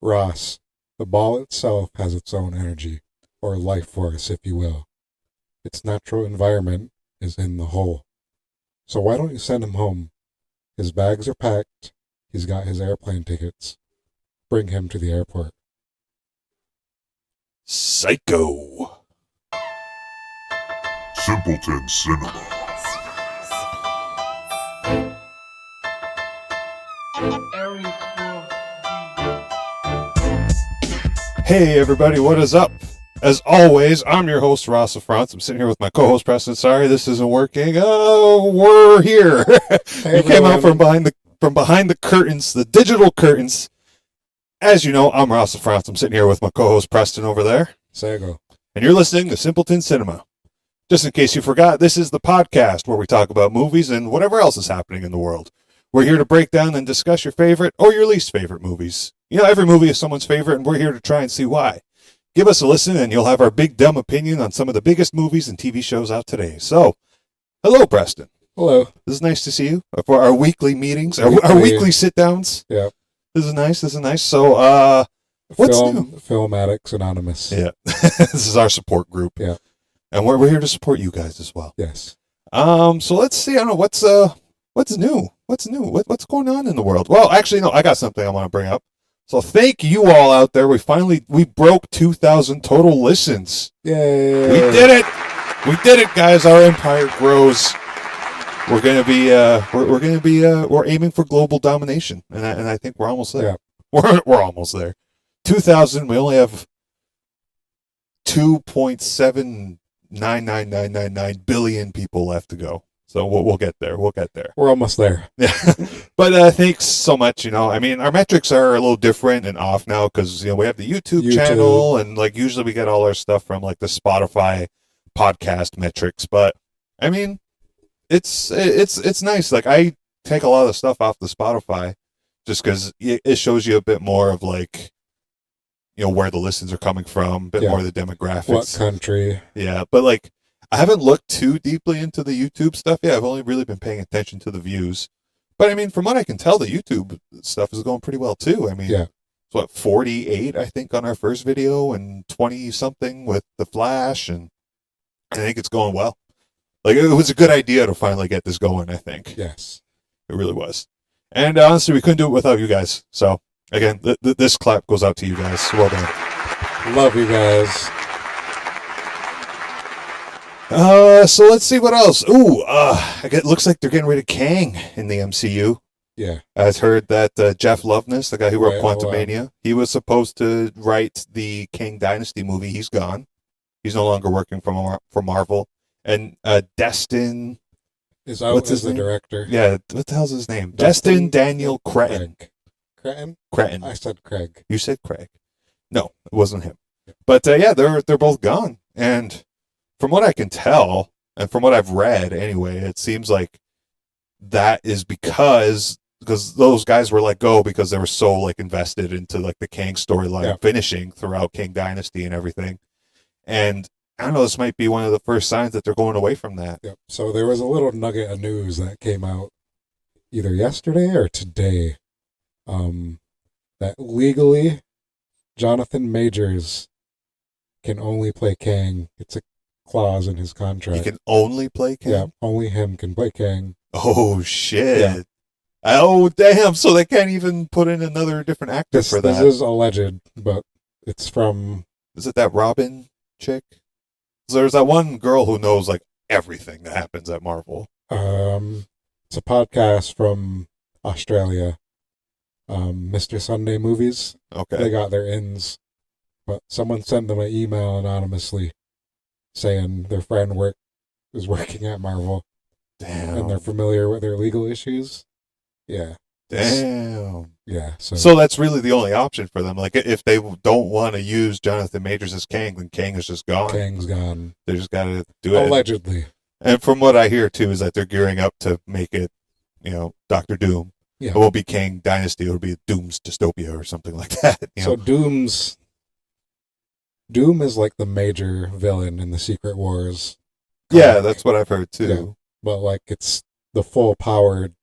Ross, the ball itself has its own energy, or life force, if you will. Its natural environment is in the hole. So why don't you send him home? His bags are packed. He's got his airplane tickets. Bring him to the airport. Psycho. Simpleton Cinema. Hey everybody, what is up? As always, I'm your host, Ross and Preston. I'm sitting here with my co-host, Preston. Sorry, this isn't working. Oh, we're here. Hey, We came out from behind the curtains, the digital curtains. As you know, I'm Ross and Preston. I'm sitting here with my co-host, Preston, over there. Sago. And you're listening to Simpleton Cinema. Just in case you forgot, this is the podcast where we talk about movies and whatever else is happening in the world. We're here to break down and discuss your favorite or your least favorite movies. You know, every movie is someone's favorite, and we're here to try and see why. Give us a listen, and you'll have our big, dumb opinion on some of the biggest movies and TV shows out today. So, hello, Preston. Hello. This is nice to see you for our weekly meetings, our weekly sit-downs. Yeah. This is nice. So, what's new? Film Addicts Anonymous. Yeah. This is our support group. Yeah. And we're here to support you guys as well. Yes. So let's see. I don't know what's new. What's new? What's going on in the world? Well, actually, no. I got something I want to bring up. So thank you all out there. We broke 2,000 total listens. Yay. We did it. We did it, guys. Our empire grows. We're aiming for global domination, and I think we're almost there. Yeah. We're almost there. 2,000. We only have 2.79999 billion people left to go. So we'll get there. We'll get there. We're almost there. Yeah. But thanks so much. You know, I mean, our metrics are a little different and off now because, you know, we have the YouTube channel, and like usually we get all our stuff from like the Spotify podcast metrics. But I mean, it's nice. Like I take a lot of the stuff off the Spotify just because it shows you a bit more of like, you know, where the listens are coming from, a bit more of the demographics. What country? Yeah, but like I haven't looked too deeply into the YouTube stuff yet. I've only really been paying attention to the views. But I mean, from what I can tell, the YouTube stuff is going pretty well too. I mean, Yeah. it's what, 48, I think, on our first video and 20 something with the Flash, and I think it's going well. Like, it was a good idea to finally get this going, I think. Yes. It really was. And honestly, we couldn't do it without you guys. So, again, this clap goes out to you guys. Well done. Love you guys. So let's see what else. Ooh, it looks like they're getting rid of Kang in the MCU. Yeah. I've heard that Jeff Loveness, the guy who wrote Right, Quantumania, he was supposed to write the Kang Dynasty movie. He's gone. He's no longer working for Marvel. And Destin Is out what's as his the name? director. Yeah, what the hell's his name? Justin Destin Daniel Cretton. Cretton? I Cretton. said Craig. You said Craig. No, it wasn't him. But yeah, they're both gone. And from what I can tell, and from what I've read anyway, it seems like that is because those guys were let go because they were so like invested into like the Kang storyline finishing throughout Kang Dynasty and everything. And I don't know, this might be one of the first signs that they're going away from that. Yep. So there was a little nugget of news that came out either yesterday or today, that legally Jonathan Majors can only play Kang. It's a clause in his contract. He can only play Kang? Yeah, only him can play Kang. Oh, shit. Yeah. Oh, damn. So they can't even put in another different actor for that. This is alleged, but it's from... Is it that Robin chick? So there's that one girl who knows like everything that happens at Marvel. It's a podcast from Australia, Mr. Sunday Movies. Okay. They got their ins, but someone sent them an email anonymously saying their friend is working at Marvel. Damn. And they're familiar with their legal issues. Yeah. Damn. Yeah. So that's really the only option for them. Like, if they don't want to use Jonathan Majors as Kang, then Kang is just gone. Kang's gone. They just got to do it. Allegedly. And from what I hear, too, is that they're gearing up to make it, you know, Doctor Doom. Yeah. It won't be Kang Dynasty. It'll be Doom's Dystopia or something like that. So Doom is like the major villain in the Secret Wars. Yeah, that's what I've heard, too. Yeah. But, like, it's the full-powered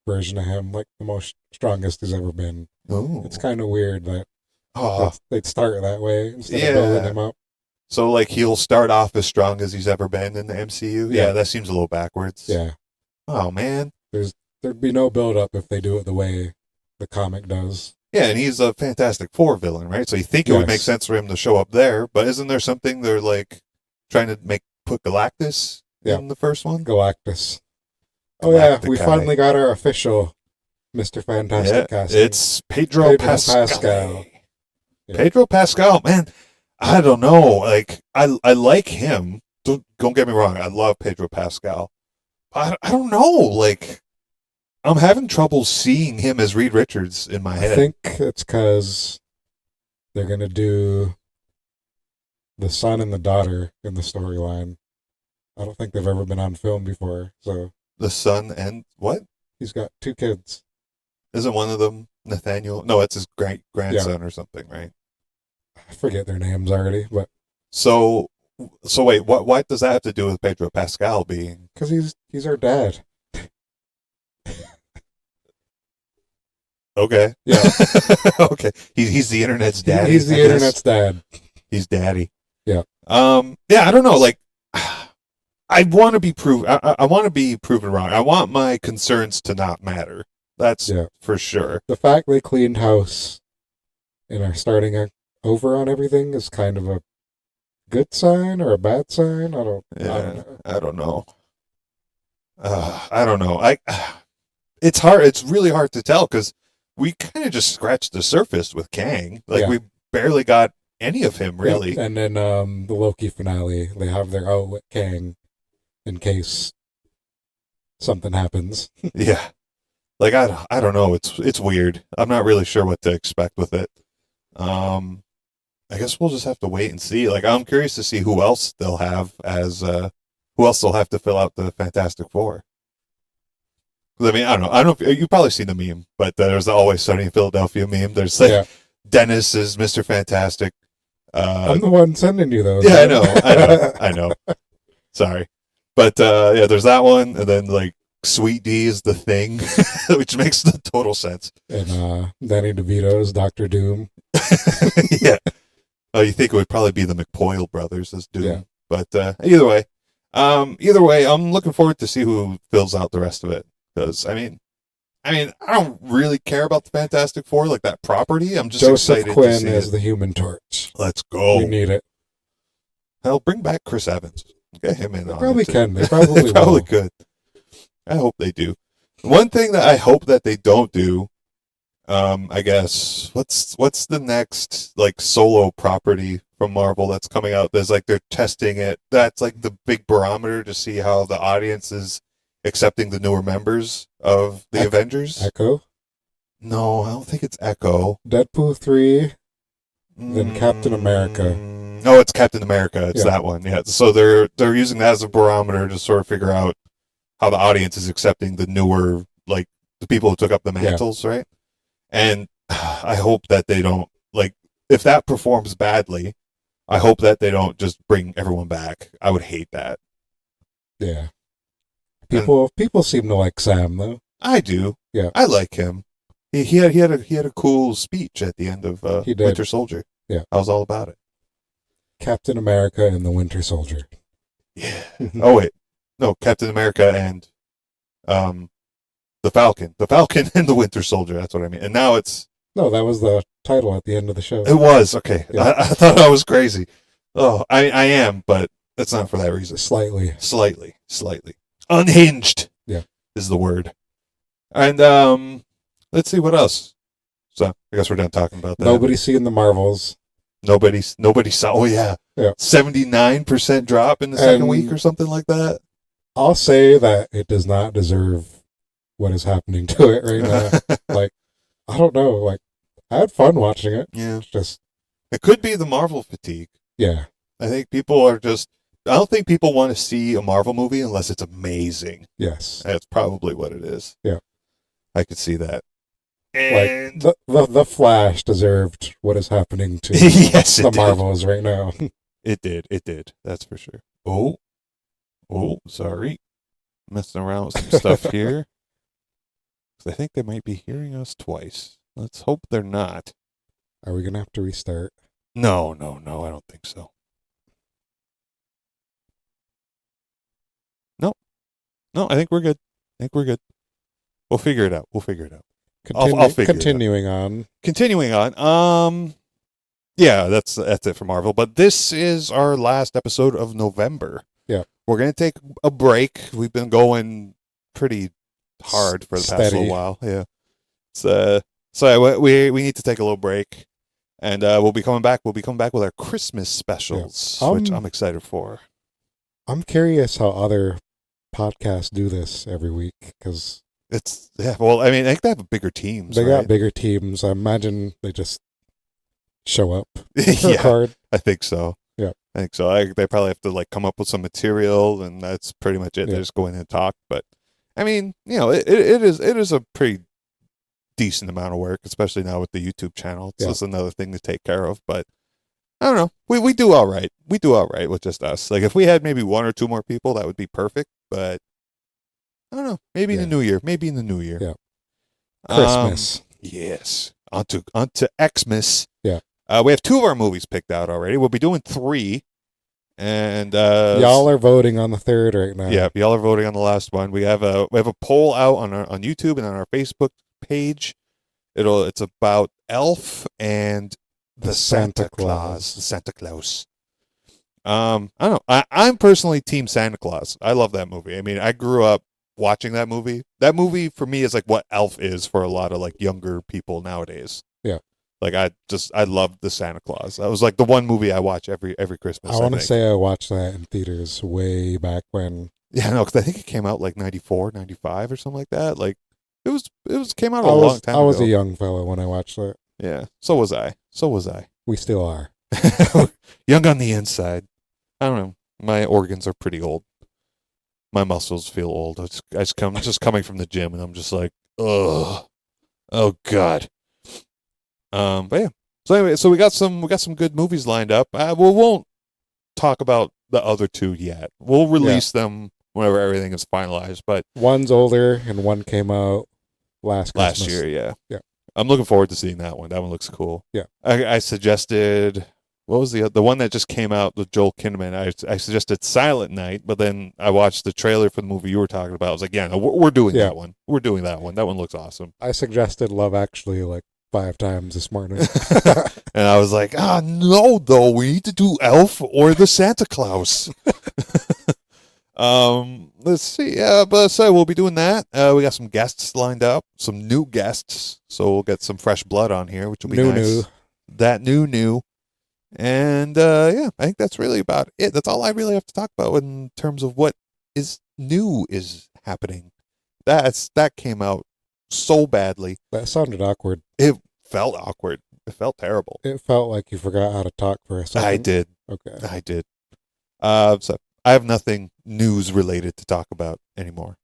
version of him, like the most strongest he's ever been. Oh. It's kind of weird that Oh, They'd start that way instead of building yeah. him up. So like he'll start off as strong as he's ever been in the MCU. Yeah. Yeah, that seems a little backwards. Yeah. Oh man. There'd be no build up if they do it the way the comic does. Yeah, and he's a Fantastic Four villain, right? So you think it would make Yes. sense for him to show up there, but isn't there something they're like trying to put Galactus Yeah. in the first one? Galactus. Oh yeah, we Galacticai. finally got our official Mr. Fantastic casting. It's Pedro Pascal. Yeah. Pedro Pascal, man, I don't know. Like, I like him. Don't get me wrong. I love Pedro Pascal. I don't know. Like, I'm having trouble seeing him as Reed Richards in my head. I think it's because they're going to do the son and the daughter in the storyline. I don't think they've ever been on film before. So The son and what? he's got 2 kids. Isn't one of them Nathaniel? No, it's his grandson or something, right? I forget their names already, but So wait, what does that have to do with Pedro Pascal being? because he's our dad. Okay. Yeah. Okay. He's the internet's daddy. He's the internet's dad. He's daddy. Yeah. Yeah, I don't know. Like, I want to be I want to be proven wrong. I want my concerns to not matter. That's for sure. The fact they cleaned house and are starting over on everything is kind of a good sign or a bad sign. I don't know. I don't know. I don't know. It's hard. It's really hard to tell because we kind of just scratched the surface with Kang. Like we barely got any of him really. And then the Loki finale, they have their out with Kang in case something happens. Yeah. Like I don't know. It's weird. I'm not really sure what to expect with it. I guess we'll just have to wait and see. Like I'm curious to see who else they'll have as who else they'll have to fill out the Fantastic Four. I mean, I don't know. I don't know if you've probably seen the meme, but there's the Always Sunny in Philadelphia meme. There's like Dennis is Mr. Fantastic. I'm the one sending you those. Yeah, I know. Sorry. But yeah, there's that one, and then like Sweet D is the Thing, which makes the total sense. And Danny DeVito's Doctor Doom. Yeah. Oh, you think it would probably be the McPoyle brothers as Doom. Yeah. But either way, I'm looking forward to see who fills out the rest of it. Because I mean, I don't really care about the Fantastic Four, like that property. I'm just Joseph excited Quinn to see as it. the Human Torch. Let's go. We need it. Hell, bring back Chris Evans. Get him in. They on probably it, can. They probably they probably will. could. I hope they do. One thing that I hope that they don't do, I guess, what's the next like solo property from Marvel that's coming out? There's like they're testing it. That's like the big barometer to see how the audience is accepting the newer members of the Avengers. Echo? No, I don't think it's Echo. Deadpool 3, then Captain America. No, it's Captain America. It's that one. Yeah. So they're using that as a barometer to sort of figure out how the audience is accepting the newer, like the people who took up the mantles, right? And I hope that they don't like if that performs badly. I hope that they don't just bring everyone back. I would hate that. Yeah. People seem to like Sam though. I do. Yeah. I like him. He had a cool speech at the end of Winter Soldier. Yeah. I was all about it. Captain America and the Winter Soldier. Yeah. Oh wait. No, Captain America and the Falcon. The Falcon and the Winter Soldier, that's what I mean. And now it's No, that was the title at the end of the show. It was, okay. Yeah. I thought I was crazy. Oh, I am, but it's not for that reason. Slightly. Unhinged. Yeah. Is the word. And let's see what else. So I guess we're done talking about that. Nobody's seeing the Marvels. Nobody saw. Oh yeah. 79% drop in the second week or something like that. I'll say that it does not deserve what is happening to it right now. Like, I don't know. Like, I had fun watching it. Yeah. It's it could be the Marvel fatigue. Yeah. I think people are just. I don't think people want to see a Marvel movie unless it's amazing. Yes. That's probably what it is. Yeah. I could see that. And like the Flash deserved what is happening to the Marvels right now. It did. That's for sure. Oh, sorry. Messing around with some stuff here. I think they might be hearing us twice. Let's hope they're not. Are we gonna have to restart? No, I don't think so. No, I think we're good. We'll figure it out. I'll figure it out. Continuing on. Continuing on. Yeah, that's it for Marvel. But this is our last episode of November. Yeah. We're gonna take a break. We've been going pretty hard for the past little while. Yeah. So we need to take a little break, and we'll be coming back. We'll be coming back with our Christmas specials, which I'm excited for. I'm curious how other podcasts do this every week, because well, I mean, I think they have bigger teams. They got bigger teams. I imagine they just show up. Yeah, I think so. Yeah, I think so. They probably have to like come up with some material, and that's pretty much it. Yeah. They just go in and talk. But I mean, it is a pretty decent amount of work, especially now with the YouTube channel. It's just another thing to take care of. But I don't know. We do all right. We do all right with just us. Like if we had maybe one or two more people, that would be perfect. But I don't know. Maybe in the new year. Yeah. Christmas. Yes. Onto Xmas. Yeah. We have 2 of our movies picked out already. We'll be doing 3. And y'all are voting on the 3rd right now. Yeah, y'all are voting on the last one. We have a poll out on YouTube and on our Facebook page. It's about Elf and the Santa Claus. The Santa Claus. I don't know. I'm personally Team Santa Claus. I love that movie. I mean, I grew up watching that movie. That movie for me is like what Elf is for a lot of like younger people nowadays. Yeah. Like I loved the Santa Claus. That was like the one movie I watch every Christmas. I want to say I watched that in theaters way back when. Yeah, no, because I think it came out like 94, 95 or something like that. Like it came out a long time ago. I was a young fellow when I watched that. Yeah, so was I. We still are. Young on the inside. I don't know. My organs are pretty old. My muscles feel old. I'm just coming from the gym, and I'm just like, ugh, oh god. But yeah. So anyway, we got some good movies lined up. We won't talk about the other 2 yet. We'll release them whenever everything is finalized. But one's older, and one came out last year. Yeah. Yeah. I'm looking forward to seeing that one. That one looks cool. Yeah. I suggested, what was the one that just came out with Joel Kinnaman? I suggested Silent Night, but then I watched the trailer for the movie you were talking about. I was like, yeah, no, we're doing that one. We're doing that one. That one looks awesome. I suggested Love Actually like 5 times this morning. And I was like, no, though. We need to do Elf or the Santa Claus. Let's see. Yeah, but so we'll be doing that. We got some guests lined up, some new guests. So we'll get some fresh blood on here, which will be nice. That new. And I think that's really about it. That's all I really have to talk about in terms of what is new is happening. That came out so badly. That sounded awkward. It felt awkward. It felt terrible. It felt like you forgot how to talk for a second. I did. Okay. I did. So I have nothing news related to talk about anymore.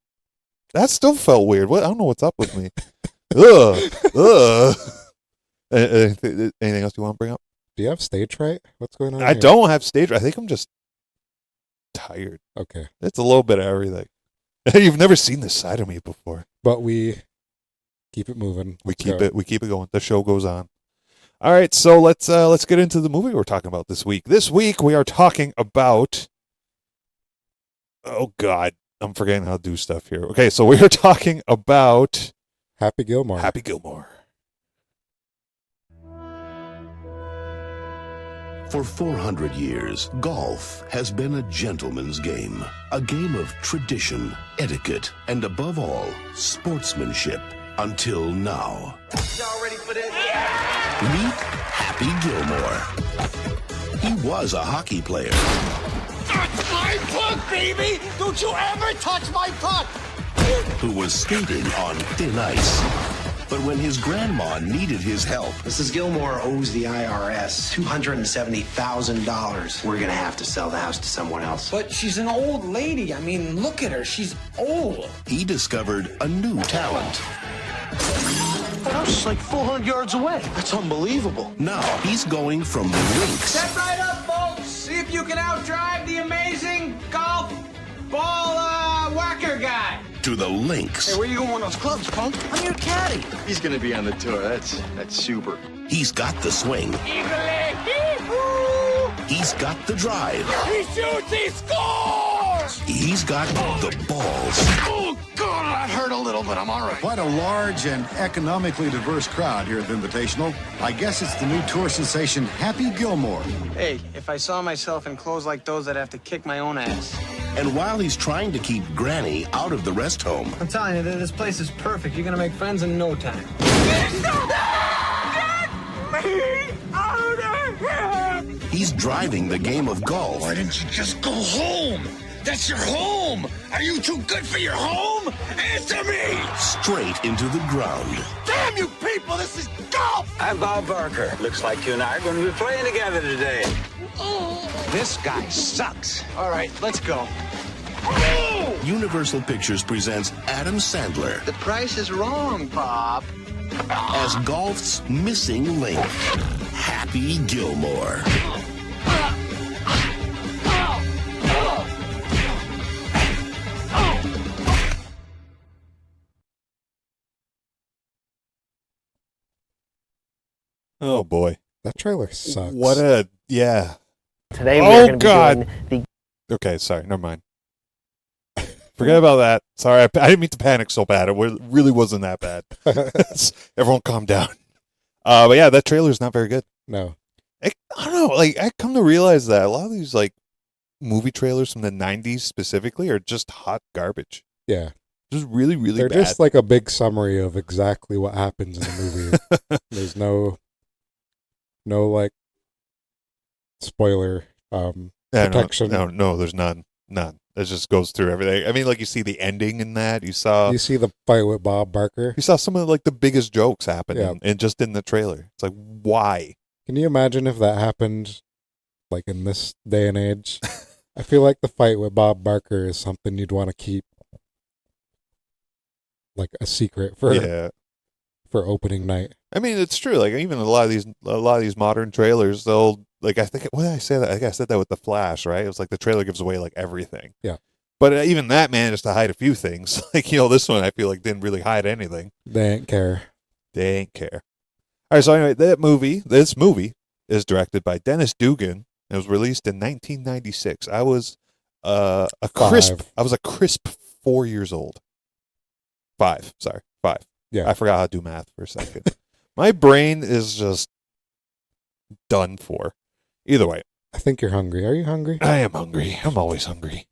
That still felt weird. I don't know what's up with me. Ugh. Anything else you want to bring up? Do you have stage fright? What's going on? I don't have stage fright. I think I'm just tired. Okay. It's a little bit of everything. You've never seen this side of me before. But we keep it moving. We keep it going. The show goes on. All right, so let's get into the movie we're talking about this week. This week we are talking about, oh God, I'm forgetting how to do stuff here. Okay, so we are talking about Happy Gilmore. Happy Gilmore. For 400 years, golf has been a gentleman's game. A game of tradition, etiquette, and above all, sportsmanship. Until now. Y'all ready for this? Meet Happy Gilmore. He was a hockey player. That's my puck, baby! Don't you ever touch my puck! Who was skating on thin ice. But when his grandma needed his help... Mrs. Gilmore owes the IRS $270,000. We're gonna have to sell the house to someone else. But she's an old lady. I mean, look at her. She's old. He discovered a new talent. The house is like 400 yards away. That's unbelievable. Now he's going from the rinks... Step right up, folks. See if you can outdrive the amazing golf ball whacker guy. to the links. Hey, where you going with those clubs, punk? I'm your caddy. He's gonna be on the tour. That's super. He's got the swing. He's got the drive. He shoots, he scores! He's got the balls. Oh, God, that hurt a little, but I'm all right. Quite a large and economically diverse crowd here at the Invitational. I guess it's the new tour sensation, Happy Gilmore. Hey, if I saw myself in clothes like those, I'd have to kick my own ass. And while he's trying to keep Granny out of the rest home, I'm telling you, this place is perfect. You're gonna make friends in no time. Get me out of here! he's driving the game of golf. Why didn't you just go home? That's your home! Are you too good for your home? Answer me! Straight into the ground. Damn you people, this is golf! I'm Bob Barker. Looks like you and I are going to be playing together today. This guy sucks. All right, let's go. Universal Pictures presents Adam Sandler The price is wrong, Bob. as golf's missing link, Happy Gilmore. Oh boy. That trailer sucks. What a yeah. Today we're Oh going to be God. doing the Okay, sorry, never mind. Forget about that. Sorry, I didn't mean to panic so bad. It really wasn't that bad. Everyone calm down. But yeah, that trailer is not very good. No. I don't know. Like, I come to realize that a lot of these like movie trailers from the '90s specifically are just hot garbage. Yeah. Just really, really They're bad. just like a big summary of exactly what happens in the movie. There's no like spoiler Yeah, protection. No, there's none. None. It just goes through everything. I mean, like you see the ending in that. You saw You see the fight with Bob Barker. some of like the biggest jokes happen Yeah. and just in the trailer. It's like, why? Can you imagine if that happened like in this day and age? I feel like the fight with Bob Barker is something you'd want to keep like a secret for Yeah. for opening night. I mean, it's true. Like even a lot of these modern trailers, they'll like I think what did I say that? I think I said that with the Flash, right? It was like the trailer gives away like everything. Yeah. But even that managed to hide a few things. Like this one, I feel like didn't really hide anything. They ain't care. They ain't care. All right. So anyway, this movie is directed by Dennis Dugan. It was released in 1996. I was a crisp 4 years old. 5. Sorry, 5. Yeah. I forgot how to do math for a second. My brain is just done for. Either way, I think you're hungry. Are you hungry? I am hungry. I'm always hungry.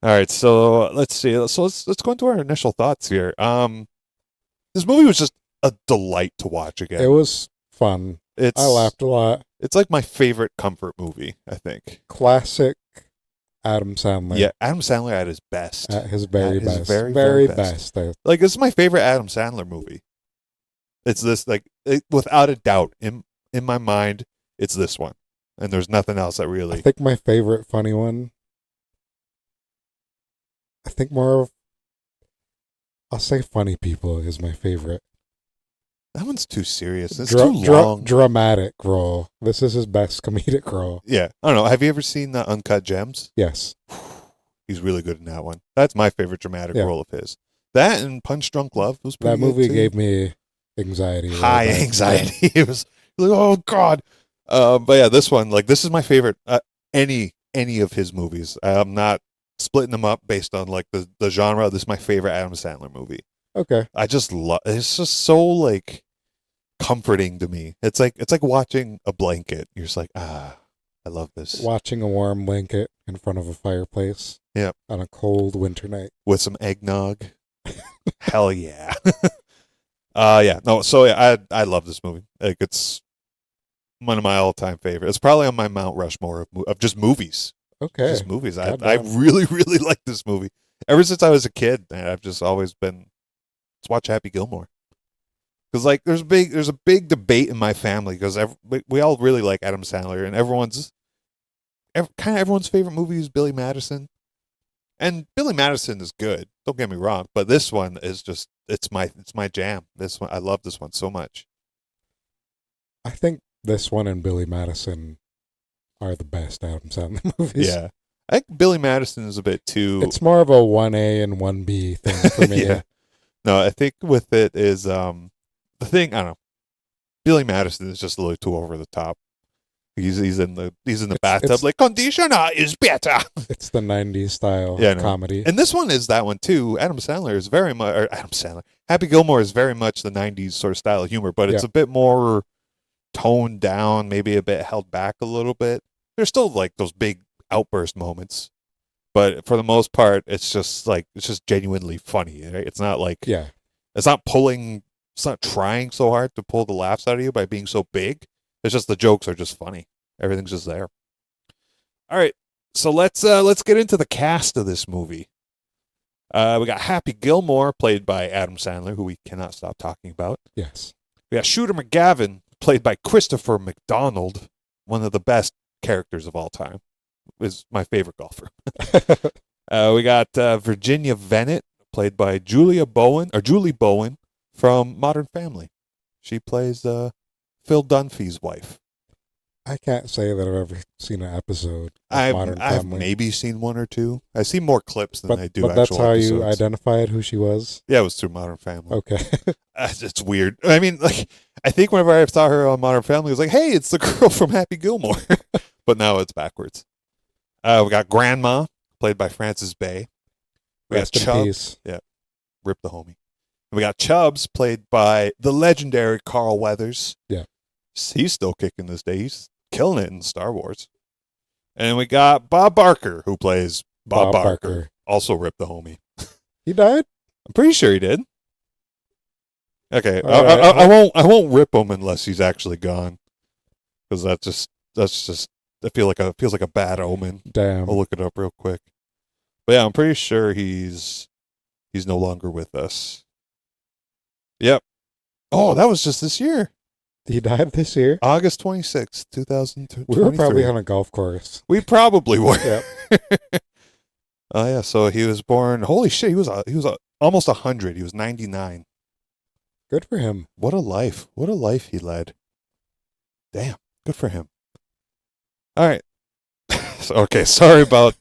All right, so let's see. So let's go into our initial thoughts here. This movie was just a delight to watch again. It was fun. I laughed a lot. It's like my favorite comfort movie, I think. Classic Adam Sandler. Yeah, Adam Sandler at his best. At his very At his best. very, very very best. best. Like this is my favorite Adam Sandler movie. It's this without a doubt in my mind, it's this one, and there's nothing else that I really. think my favorite funny one. I think more of. I'll say Funny People is my favorite. That one's too serious. It's too long. Dramatic role. This is his best comedic role. Yeah, I don't know. Have you ever seen Uncut Gems? Yes. He's really good in that one. That's my favorite dramatic Yeah. role of his. That and Punch Drunk Love was pretty That movie good too. gave me anxiety. High anxiety. It was like, oh God. But yeah, this one, like, this is my favorite. Any of his movies. I'm not splitting them up based on like the genre. This is my favorite Adam Sandler movie. Okay. I just love. It's just so like comforting to me. It's like watching a blanket. You're just like, I love this. Watching a warm blanket in front of a fireplace. Yep. On a cold winter night. With some eggnog. Hell yeah. Yeah. No. So yeah, I love this movie. Like it's one of my all-time favorites. It's probably on my Mount Rushmore of just movies. Okay. Just movies. I Goddamn. really, really like this movie. Ever since I was a kid, man, I've just always been. Let's watch Happy Gilmore. Because like there's a big debate in my family because we all really like Adam Sandler and everyone's favorite movie is Billy Madison, and Billy Madison is good. Don't get me wrong, but this one is just it's my jam. This one I love this one so much. I think this one and Billy Madison are the best Adam Sandler movies. Yeah, I think Billy Madison is a bit too. It's more of a 1A and 1B thing for me. Yeah. No, I think with it is the thing. I don't know. Billy Madison is just a little too over the top. He's in the bathtub like conditioner is better. It's the 90s style comedy. And this one is that one too. Adam Sandler is very much, or Adam Sandler. Happy Gilmore is very much the 90s sort of style of humor, but it's a bit more toned down, maybe a bit held back a little bit. There's still like those big outburst moments, but for the most part, it's just genuinely funny. Right? It's not like, it's not trying so hard to pull the laughs out of you by being so big. It's just the jokes are just funny. Everything's just there. All right, so let's get into the cast of this movie. We got Happy Gilmore, played by Adam Sandler, who we cannot stop talking about. Yes. We got Shooter McGavin, played by Christopher McDonald, one of the best characters of all time. Is my favorite golfer. We got Virginia Venet, played by Julie Bowen from Modern Family. She plays Phil Dunphy's wife. I can't say that I've ever seen an episode of Modern Family. I've maybe seen one or two. I see more clips than I do but actual that's how episodes. You identified who she was? Yeah, it was through Modern Family. Okay. It's weird. I mean, like, I think whenever I saw her on Modern Family, I was like, hey, it's the girl from Happy Gilmore. But now it's backwards. We got Grandma, played by Frances Bay. We Rest got in Chubbs. peace. Yeah, rip the homie. And we got Chubbs, played by the legendary Carl Weathers. Yeah. He's still kicking this day. He's killing it in Star Wars. And we got Bob Barker, who plays Bob Barker. Also rip the homie. He died? I'm pretty sure he did. Okay, Right. I won't rip him unless he's actually gone, because that's just feels like a bad omen. Damn. I'll look it up real quick. But yeah, I'm pretty sure he's no longer with us. Yep. Oh, that was just this year. He died this year? August 26th, 2023. We were probably on a golf course. We probably were. Yep. Oh yeah, so he was born. Holy shit, he was almost 100. He was 99. Good for him. What a life! What a life he led. Damn, good for him. All right. Okay, sorry about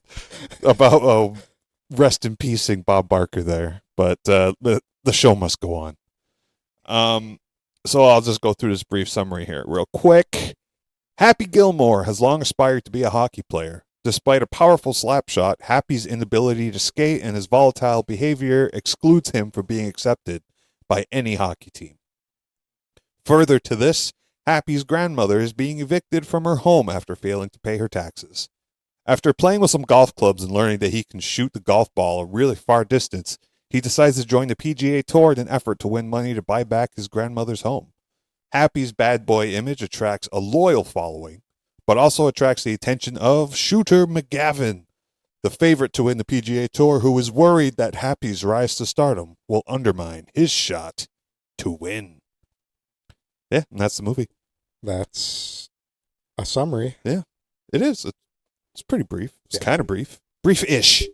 rest in peacing Bob Barker there, but the show must go on. So I'll just go through this brief summary here real quick. Happy Gilmore has long aspired to be a hockey player. Despite a powerful slap shot, Happy's inability to skate and his volatile behavior excludes him from being accepted by any hockey team. Further to this, Happy's grandmother is being evicted from her home after failing to pay her taxes. After playing with some golf clubs and learning that he can shoot the golf ball a really far distance, he decides to join the PGA Tour in an effort to win money to buy back his grandmother's home. Happy's bad boy image attracts a loyal following, but also attracts the attention of Shooter McGavin, the favorite to win the PGA Tour, who is worried that Happy's rise to stardom will undermine his shot to win. Yeah, and that's the movie. That's a summary. Yeah, it is. It's pretty brief. It's kind of brief. Brief-ish.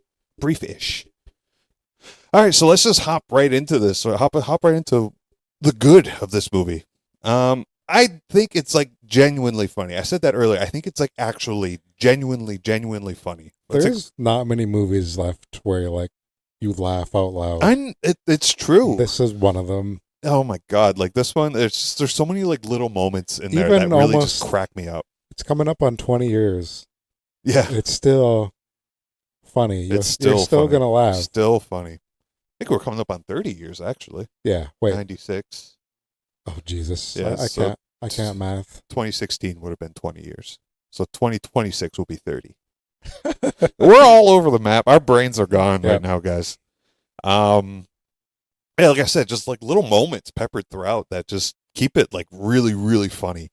All right, so let's just hop right into this. Or hop right into the good of this movie. I think it's like genuinely funny. I said that earlier. I think it's like actually genuinely funny. There's not many movies left where you laugh out loud. It's true. This is one of them. Oh my god! Like this one, there's so many like little moments in there that really just crack me up. It's coming up on 20 years. Yeah, it's still funny. You're still funny. Gonna laugh. Still funny. I think we're coming up on 30 years actually. Yeah. Wait. 96. Oh Jesus! Yeah, I can't math. 2016 would have been 20 years. So 2026 will be 30. We're all over the map. Our brains are gone right now, guys. Yeah, like I said, just like little moments peppered throughout that just keep it like really, really funny.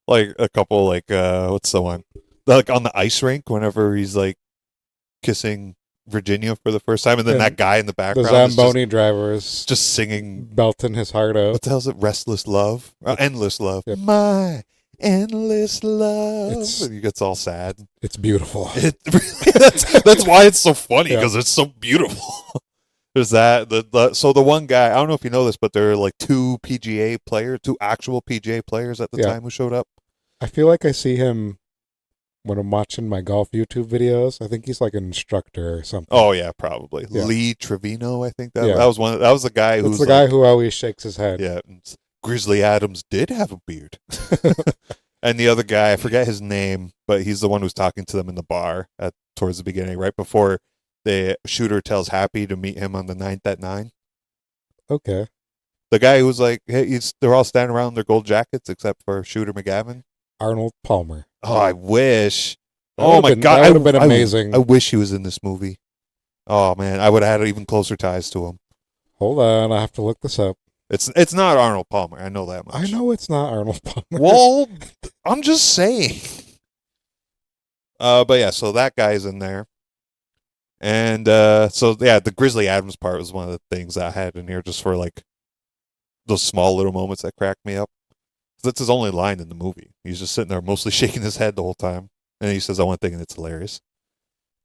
Like a couple, like what's the one? Like on the ice rink, whenever he's like kissing Virginia for the first time, and then that guy in the background, the Zamboni driver is just singing, belting his heart out. What the hell is it? Restless Love, Endless Love. Yep. My endless love. He gets all sad. It's beautiful. That's why it's so funny, because it's so beautiful. There's that. So the one guy, I don't know if you know this, but there are like two actual PGA players at the time who showed up. I feel like I see him when I'm watching my golf YouTube videos, I think he's like an instructor or something. Oh yeah, probably Yeah. Lee Trevino. I think that Yeah. that was one. That was the guy who's It's the guy who always shakes his head. Yeah, Grizzly Adams did have a beard. And the other guy, I forget his name, but he's the one who's talking to them in the bar towards the beginning, right before the shooter tells Happy to meet him on the 9th at 9. Okay. The guy who's like, hey, they're all standing around in their gold jackets except for Shooter McGavin. Arnold Palmer. Oh, I wish. That Oh would've my been- God. that would have been amazing. I wish he was in this movie. Oh man, I would have had even closer ties to him. Hold on, I have to look this up. It's not Arnold Palmer. I know that much. I know it's not Arnold Palmer. Well, I'm just saying. But yeah, so that guy's in there. And so yeah, the Grizzly Adams part was one of the things I had in here just for like those small little moments that cracked me up. That's his only line in the movie. He's just sitting there mostly shaking his head the whole time. And he says one thing and it's hilarious.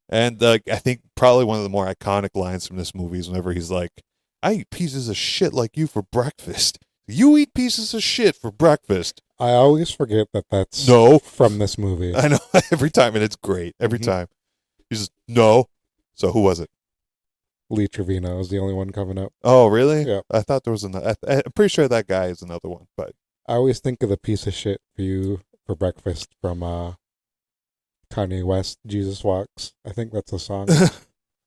And I think probably one of the more iconic lines from this movie is whenever he's like, I eat pieces of shit like you for breakfast. You eat pieces of shit for breakfast. I always forget that that's No. from this movie. I know every time, and it's great every time. He says, no. So who was it? Lee Trevino is the only one coming up. Oh, really? Yeah. I thought there was another. I'm pretty sure that guy is another one, but I always think of the piece of shit for you for breakfast from Kanye West, Jesus Walks. I think that's a song.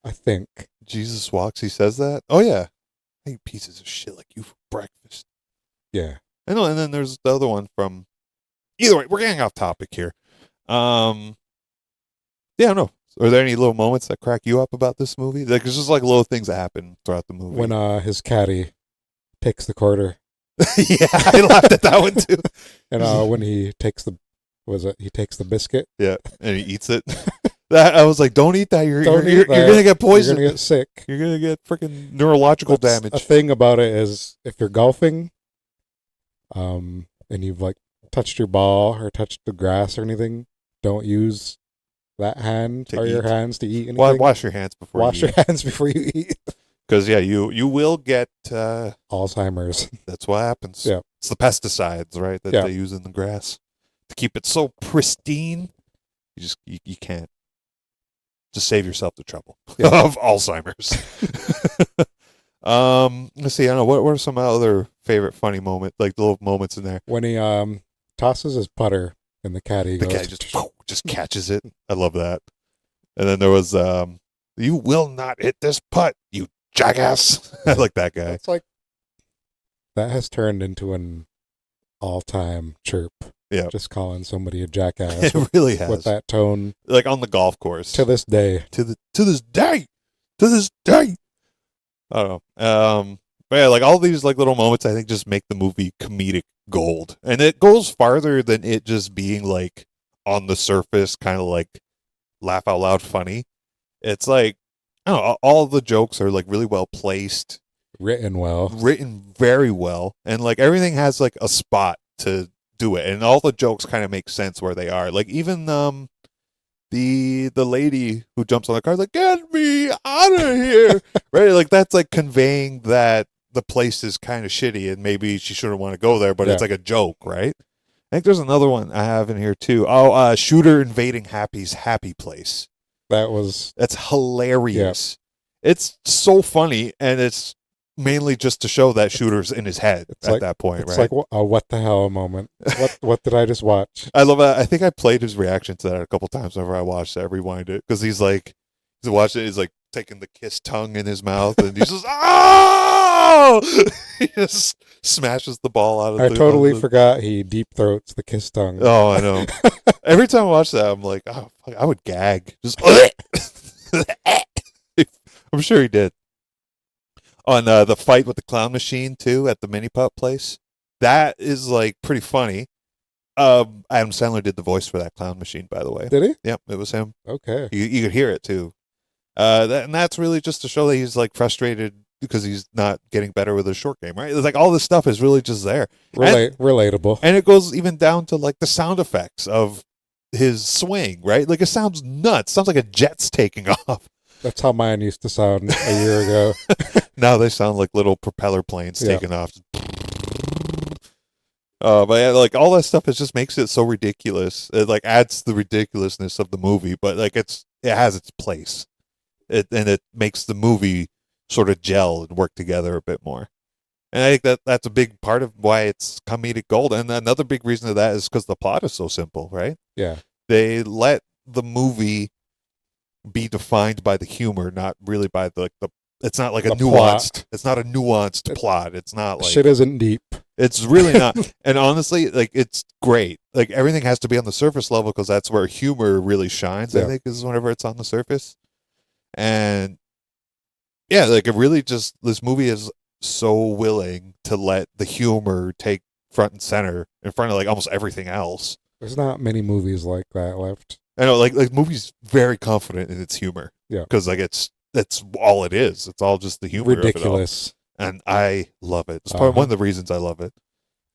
I think. Jesus Walks, he says that? Oh, yeah. I eat pieces of shit like you for breakfast. Yeah. I know, and then there's the other one from... Either way, we're getting off topic here. Yeah, no. Are there any little moments that crack you up about this movie? Like, it's just like little things that happen throughout the movie. When his caddy takes the quarter. Yeah, I laughed at that one too. And when he takes he takes the biscuit. Yeah, and he eats it. I was like, don't eat that. You're Don't eat you're that. gonna get poisoned. You're gonna get sick. You're gonna get freaking neurological That's damage. A thing about it is if you're golfing, and you've like touched your ball or touched the grass or anything, don't use that hand To or your eat. hands to eat anything. Wash your hands before Wash you your hands before you eat. Because yeah, you will get Alzheimer's. that's what happens. Yeah. It's the pesticides, right, that Yeah. they use in the grass to keep it so pristine. You can't. Just save yourself the trouble of Alzheimer's. Let's see. I don't know what are some other favorite funny moment, like little moments in there. When he tosses his putter in the caddy, The goes, guy just catches it. I love that. And then there was you will not hit this putt, you jackass. I like that guy. It's like that has turned into an all-time chirp. Yeah. Just calling somebody a jackass It really has. with that tone Like on the golf course. to this day. To this day. I don't know. But yeah, like all these like little moments I think just make the movie comedic gold. And it goes farther than it just being like on the surface kind of like laugh out loud funny. It's like I don't know, all the jokes are like really well placed, written very well, and like everything has like a spot to do it, and all the jokes kind of make sense where they are. Like even the lady who jumps on the car is like, get me out of here. Right, like that's like conveying that the place is kind of shitty and maybe she shouldn't want to go there, but it's like a joke, right? I think there's another one I have in here too. Shooter invading Happy's happy place. That's hilarious. Yeah. It's so funny, and it's mainly just to show that Shooter's in his head at that point, it's right? It's like a what the hell moment. What did I just watch? I love that. I think I played his reaction to that a couple times whenever I watched it. I rewind it because he's watching it. He's like taking the kiss tongue in his mouth, and he just he just smashes the ball out of. I totally forgot he deep throats the kiss tongue. Oh, I know. Every time I watch that, I'm like, oh, fuck, I would gag. Just. I'm sure he did. On the fight with the clown machine too at the mini putt place, that is like pretty funny. Adam Sandler did the voice for that clown machine, by the way. Did he? Yep, it was him. Okay. You could hear it too. And that's really just to show that he's like frustrated because he's not getting better with his short game, right? It's like all this stuff is really just there. Relatable. And it goes even down to like the sound effects of his swing, right? Like it sounds nuts. Sounds like a jet's taking off. That's how mine used to sound a year ago. Now they sound like little propeller planes taking off. But yeah, like all that stuff, it just makes it so ridiculous. It like adds the ridiculousness of the movie, but like it has its place. And it makes the movie sort of gel and work together a bit more. And I think that's a big part of why it's comedic gold. And another big reason of that is because the plot is so simple, right? Yeah. They let the movie be defined by the humor, not really by the it's not like a nuanced plot. It's not a nuanced plot. It's not like shit isn't deep. It's really not. And honestly, like it's great. Like everything has to be on the surface level because that's where humor really shines. I think is whenever it's on the surface. And yeah, like it really just this movie is so willing to let the humor take front and center in front of like almost everything else. There's not many movies like that left. I know, like movie's very confident in its humor. Yeah, because like that's all it is. It's all just the humor. Ridiculous. Of it all. And I love it. It's part one of the reasons I love it.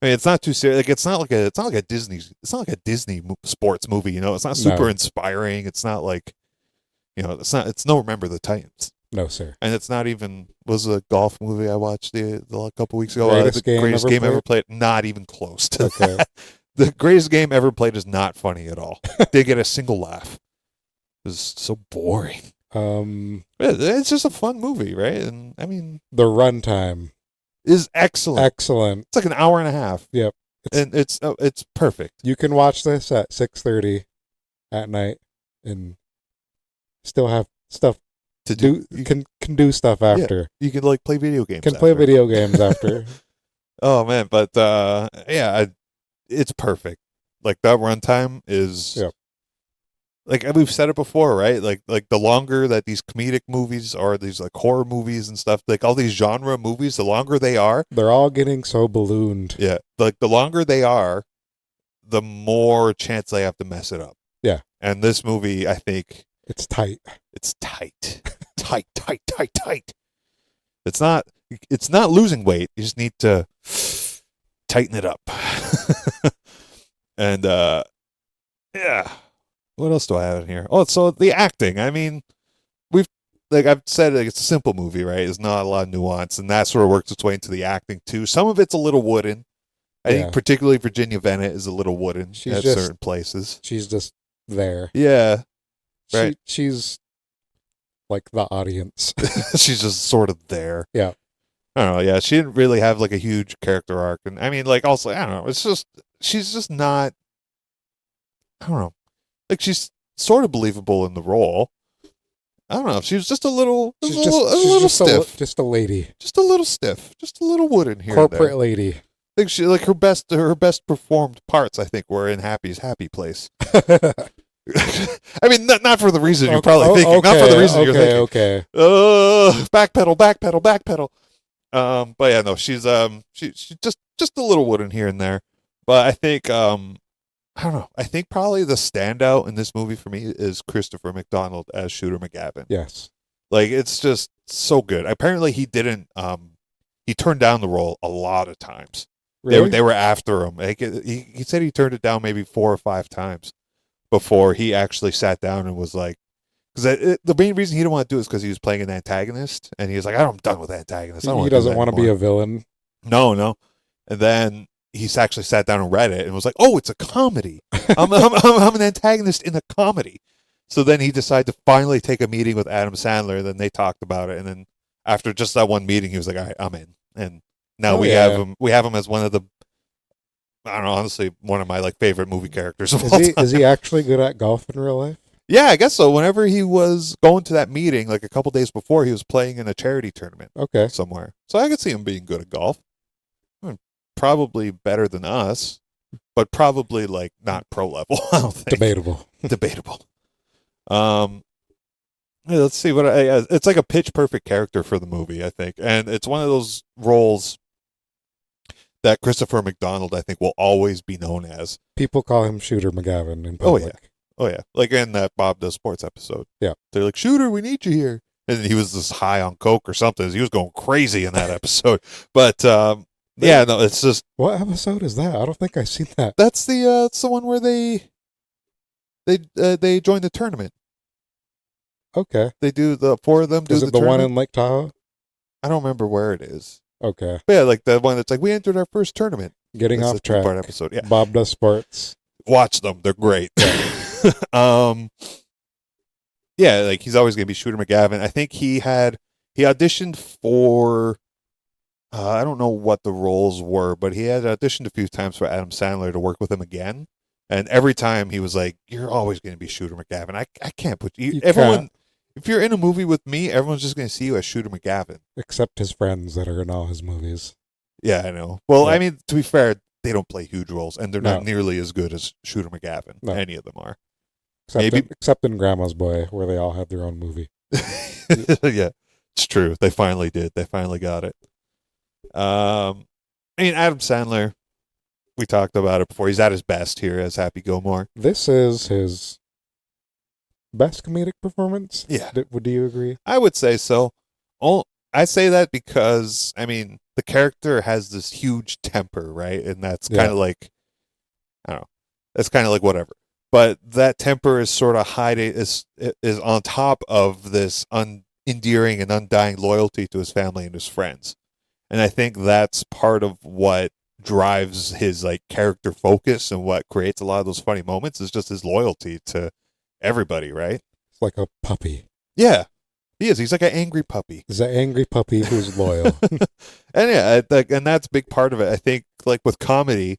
I mean, it's not too serious. Like it's not like a Disney sports movie. You know, it's not super inspiring. It's not like, you know, it's no Remember the Titans. No, sir. And it's not even was a golf movie I watched a couple weeks ago. Greatest game ever played. Not even close to that. The greatest game ever played is not funny at all. Didn't get a single laugh. It was so boring. It's just a fun movie, right? And I mean, the runtime is excellent. Excellent. It's like an hour and a half. Yep. And it's perfect. You can watch this at 6:30 at night and still have stuff to do. You can do stuff after. Yeah, you can like play video games. Play video games after. Oh man, but it's perfect. Like that runtime is. Yep. Like we've said it before, right? Like the longer that these comedic movies are, these like horror movies and stuff, like all these genre movies, the longer they are, they're all getting so ballooned. Yeah, like the longer they are, the more chance they have to mess it up. Yeah, and this movie, I think it's tight. It's tight. It's not losing weight. You just need to tighten it up. And yeah. What else do I have in here? Oh, so the acting. I mean, I've said, like, it's a simple movie, right? There's not a lot of nuance, and that sort of works its way into the acting too. Some of it's a little wooden. I think particularly Virginia Bennett is a little wooden at certain places. She's just there. Yeah, right. She's like the audience. She's just sort of there. Yeah. I don't know. Yeah, she didn't really have like a huge character arc, and I mean, like, also, I don't know. It's just she's just not. I don't know. Like she's sort of believable in the role. I don't know. She was just a little stiff. Just a lady. Just a little stiff. Just a little wooden here. Corporate lady. I think she her best performed parts, I think, were in Happy's Happy Place. I mean, not for the reason you're probably thinking. Okay, not for the reason you're thinking. Okay. Backpedal. But yeah, no, she's just a little wooden here and there. But I think I don't know. I think probably the standout in this movie for me is Christopher McDonald as Shooter McGavin. Yes. Like, it's just so good. Apparently he didn't, he turned down the role a lot of times. Really? They were after him. Like, he said he turned it down maybe 4 or 5 times before he actually sat down and was like, because the main reason he didn't want to do it is because he was playing an antagonist. And he was like, I'm done with antagonists. He doesn't want to be a villain. No. And then he's actually sat down and read it and was like, "Oh, it's a comedy. I'm an antagonist in a comedy." So then he decided to finally take a meeting with Adam Sandler. Then they talked about it, and then after just that one meeting, he was like, "All right, I'm in." And now have him. We have him as one of the, I don't know, honestly, one of my like favorite movie characters of all time. Is he actually good at golf in real life? Yeah, I guess so. Whenever he was going to that meeting, like a couple days before, he was playing in a charity tournament. Okay. Somewhere. So I could see him being good at golf. Probably better than us, but probably like not pro level. I don't think. Debatable. Let's see what it's like a pitch perfect character for the movie, I think, and it's one of those roles that Christopher McDonald, I think, will always be known as. People call him Shooter McGavin in public. Oh yeah, like in that Bob Does Sports episode. Yeah, they're like, "Shooter, we need you here," and he was just high on coke or something. He was going crazy in that episode, but. Yeah, no, it's just. What episode is that? I don't think I've seen that. That's the one where they join the tournament. Okay. They do the 4 of them. Is it the one in Lake Tahoe? I don't remember where it is. Okay. But yeah, like the one that's like, we entered our first tournament. Getting That's off a track. two-part episode. Yeah. Bob Does Sports. Watch them. They're great. Yeah, like he's always going to be Shooter McGavin. I think he auditioned for, I don't know what the roles were, but he had auditioned a few times for Adam Sandler to work with him again. And every time he was like, you're always going to be Shooter McGavin. I can't put you, everyone, can't. If you're in a movie with me, everyone's just going to see you as Shooter McGavin. Except his friends that are in all his movies. Yeah, I know. Well, Yeah. I mean, to be fair, they don't play huge roles, and they're not No. nearly as good as Shooter McGavin. No. Any of them are. Except in Grandma's Boy, where they all had their own movie. Yeah, it's true. They finally did. They finally got it. I mean, Adam Sandler, we talked about it before. He's at his best here as Happy Gilmore. This is his best comedic performance? Yeah. Do you agree? I would say so. I say that because, I mean, the character has this huge temper, right? And that's kind of like, I don't know, that's kind of like whatever. But that temper is sort of hiding, is on top of this endearing and undying loyalty to his family and his friends. And I think that's part of what drives his like character focus and what creates a lot of those funny moments is just his loyalty to everybody, right? It's like a puppy. Yeah. He is. He's like an angry puppy. He's an angry puppy who's loyal. And yeah, and that's a big part of it. I think like with comedy,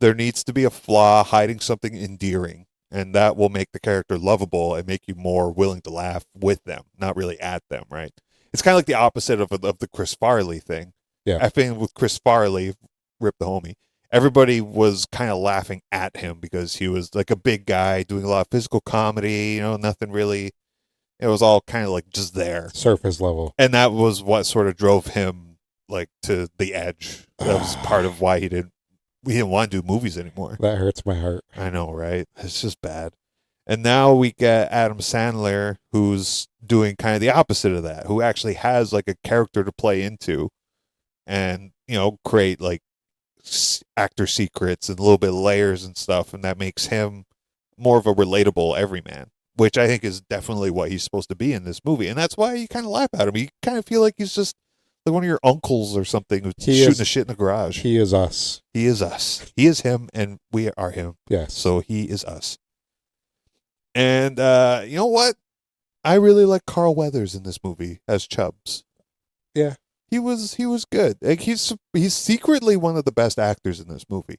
there needs to be a flaw hiding something endearing, and that will make the character lovable and make you more willing to laugh with them, not really at them, right? It's kind of like the opposite of the Chris Farley thing. Yeah. I think with Chris Farley, rip the homie, everybody was kind of laughing at him because he was like a big guy doing a lot of physical comedy, you know, nothing really, it was all kind of like just there. Surface level. And that was what sort of drove him like to the edge. That was part of why he didn't want to do movies anymore. That hurts my heart. I know, right? It's just bad. And now we get Adam Sandler, who's doing kind of the opposite of that, who actually has like a character to play into and, you know, create like actor secrets and a little bit of layers and stuff. And that makes him more of a relatable everyman, which I think is definitely what he's supposed to be in this movie. And that's why you kind of laugh at him. You kind of feel like he's just like one of your uncles or something who's shooting the shit in the garage. He is us. He is us. He is him, and we are him. Yes. So he is us. And you know what? I really like Carl Weathers in this movie as Chubbs. Yeah. He was good. Like he's secretly one of the best actors in this movie,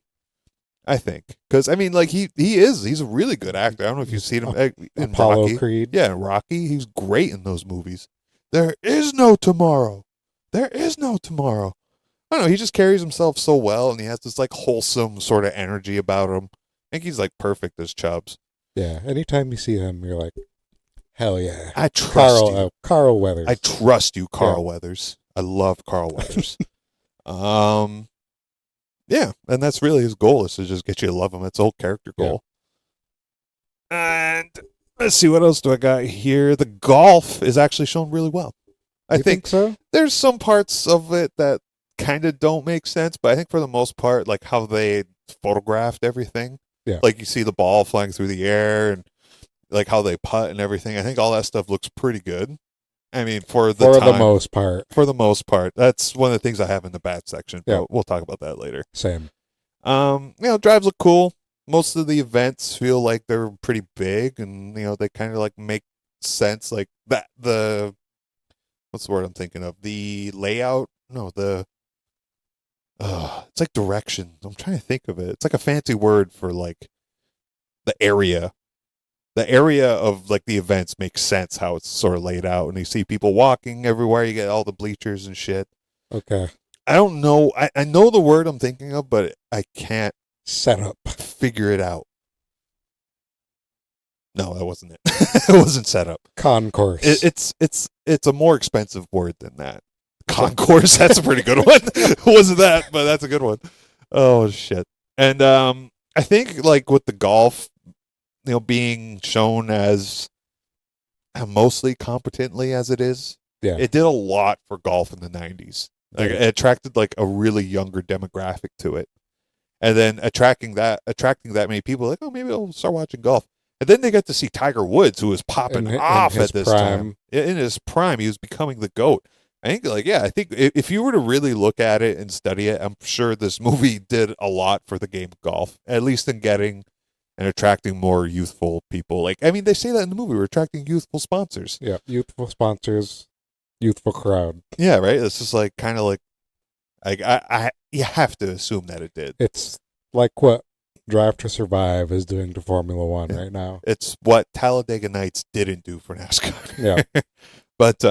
I think. Because I mean, like he's a really good actor. I don't know if you've seen him in Apollo Rocky. Creed. Yeah, Rocky. He's great in those movies. There is no tomorrow. There is no tomorrow. I don't know. He just carries himself so well, and he has this like wholesome sort of energy about him. I think he's like perfect as Chubbs. Yeah. Anytime you see him, you're like, hell yeah. I trust you. Carl Weathers. I trust you, Carl Weathers. I love Carl Weathers. Yeah, and that's really his goal is to just get you to love him. That's the whole character goal. Yeah. And let's see, what else do I got here? The golf is actually shown really well. I think so. There's some parts of it that kind of don't make sense, but I think for the most part, like how they photographed everything. Yeah. Like you see the ball flying through the air and like how they putt and everything. I think all that stuff looks pretty good. I mean, for the most part. For the most part. That's one of the things I have in the bad section, but Yeah. we'll talk about that later. Same. You know, drives look cool. Most of the events feel like they're pretty big and, you know, they kind of like make sense. Like that, what's the word I'm thinking of? The layout? No, it's like direction. I'm trying to think of it. It's like a fancy word for like the area. The area of like the events makes sense how it's sort of laid out, and you see people walking everywhere. You get all the bleachers and shit. Okay. I don't know. I know the word I'm thinking of, but I can't set up figure it out. No, that wasn't it. It wasn't set up. Concourse. It's a more expensive word than that. Concourse. That's a pretty good one. It wasn't that, but that's a good one. Oh shit. And I think like with the golf, you know, being shown as mostly competently as it is, yeah, it did a lot for golf in the 90s. Like it attracted like a really younger demographic to it, and then attracting that many people, like, oh, maybe I'll start watching golf. And then they got to see Tiger Woods, who was popping off at this time. In his prime, he was becoming the GOAT. I think, like, yeah, I think if you were to really look at it and study it, I'm sure this movie did a lot for the game of golf, at least in getting and attracting more youthful people. Like, I mean, they say that in the movie, we're attracting youthful sponsors. Yeah, youthful sponsors, youthful crowd. Yeah, right. It's just like kind of like you have to assume that it did. It's like what Drive to Survive is doing to Formula One right now. It's what Talladega Nights didn't do for NASCAR. Yeah. But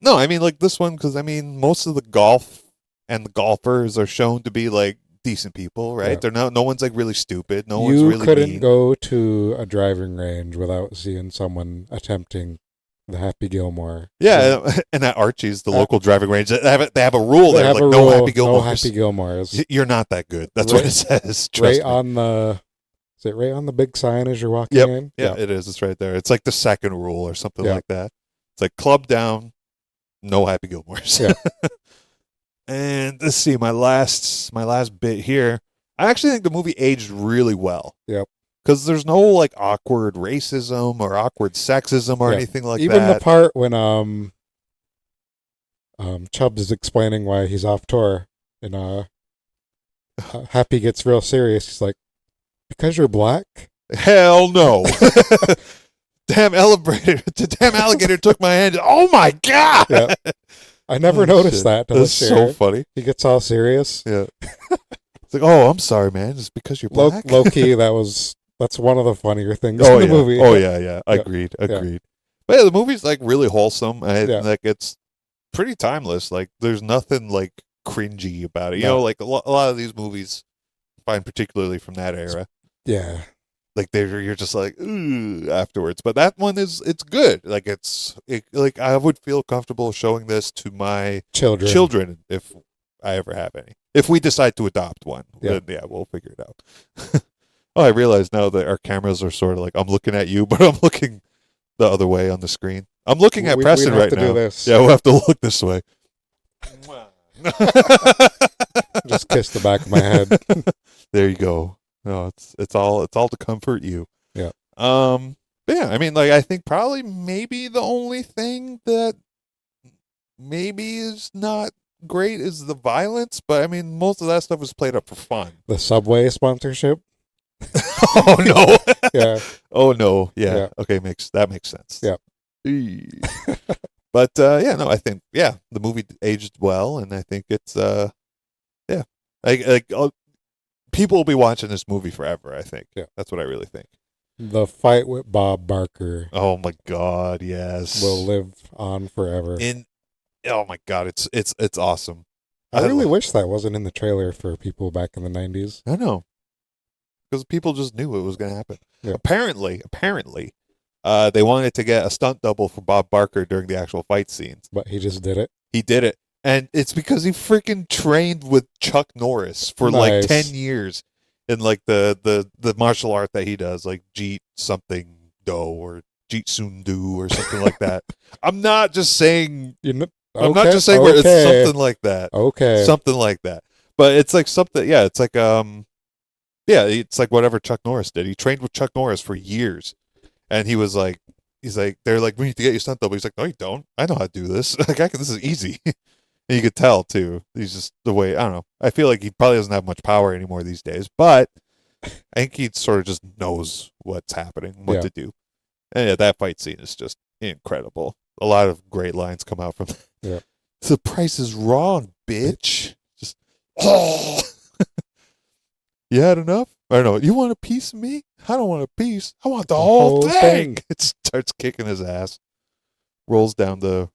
no, I mean, like this one, because I mean, most of the golf and the golfers are shown to be like decent people, right? Yeah. They're not. No one's like really stupid. No one's You really couldn't mean. go to a driving range without seeing someone attempting the Happy Gilmore. Yeah, and at Archie's, the local driving range, they have a rule They there, have like a no rule, Happy Gilmores. No Happy Gilmores. You're not that good. That's what it says. Trust Right me. on the. Is it right on the big sign as you're walking Yep. in? Yeah, it is. It's right there. It's like the second rule or something Yeah. like that. It's like club down, no Happy Gilmores. Yeah. And let's see, my last bit here. I actually think the movie aged really well. Yep. Because there's no like awkward racism or awkward sexism or Yeah. anything like Even that. the part when Chubbs is explaining why he's off tour and Happy gets real serious. He's like, because you're black? Hell no. Damn alligator took my hand. Oh my god. Yeah. I never noticed that. That's so funny. He gets all serious. Yeah. It's like, oh, I'm sorry, man. It's because you're black. Low key, that's one of the funnier things Oh, in the yeah. movie. Oh yeah. Agreed. But yeah, the movie's like really wholesome. Like it's pretty timeless. Like there's nothing like cringy about it. You know, like a lot of these movies, I find particularly from that era. Yeah. Like you're just like ooh afterwards. But that one it's good. Like like I would feel comfortable showing this to my children if I ever have any. If we decide to adopt one, then we'll figure it out. Oh, I realize now that our cameras are sort of like I'm looking at you, but I'm looking the other way on the screen. I'm looking at Preston right now. Do this. Yeah, we'll have to look this way. Just kiss the back of my head. There you go. No, it's all to comfort you. Yeah. But yeah, I mean, like I think probably maybe the only thing that maybe is not great is the violence, but I mean most of that stuff is played up for fun. The Subway sponsorship. Oh no. Yeah. Oh no. Yeah. Okay, that makes sense. Yeah. But yeah, no, I think the movie aged well, and I think it's people will be watching this movie forever. I think. Yeah. That's what I really think. The fight with Bob Barker. Oh my God! Yes. Will live on forever. Oh my God! It's awesome. I really wish that wasn't in the trailer for people back in the 90s. I know. Because people just knew it was going to happen. Yeah. Apparently, they wanted to get a stunt double for Bob Barker during the actual fight scenes. But he just did it. He did it. And it's because he freaking trained with Chuck Norris for like 10 years in like the martial art that he does, like Jeet something do or Jeet Sun Do or something like that. I'm not just saying I'm not just saying it's something like that. Okay. Something like that. But it's like something it's like it's like whatever Chuck Norris did. He trained with Chuck Norris for years. And he's like, they're like, we need to get you stunt double. He's like, no, you don't. I know how to do this. Like, this is easy. And you could tell, too. He's just the way, I don't know. I feel like he probably doesn't have much power anymore these days. But I think he sort of just knows what's happening, what to do. And that fight scene is just incredible. A lot of great lines come out from that. Yeah. The price is wrong, bitch. Just, oh. You had enough? I don't know. You want a piece of me? I don't want a piece. I want the whole thing. It starts kicking his ass. Rolls down the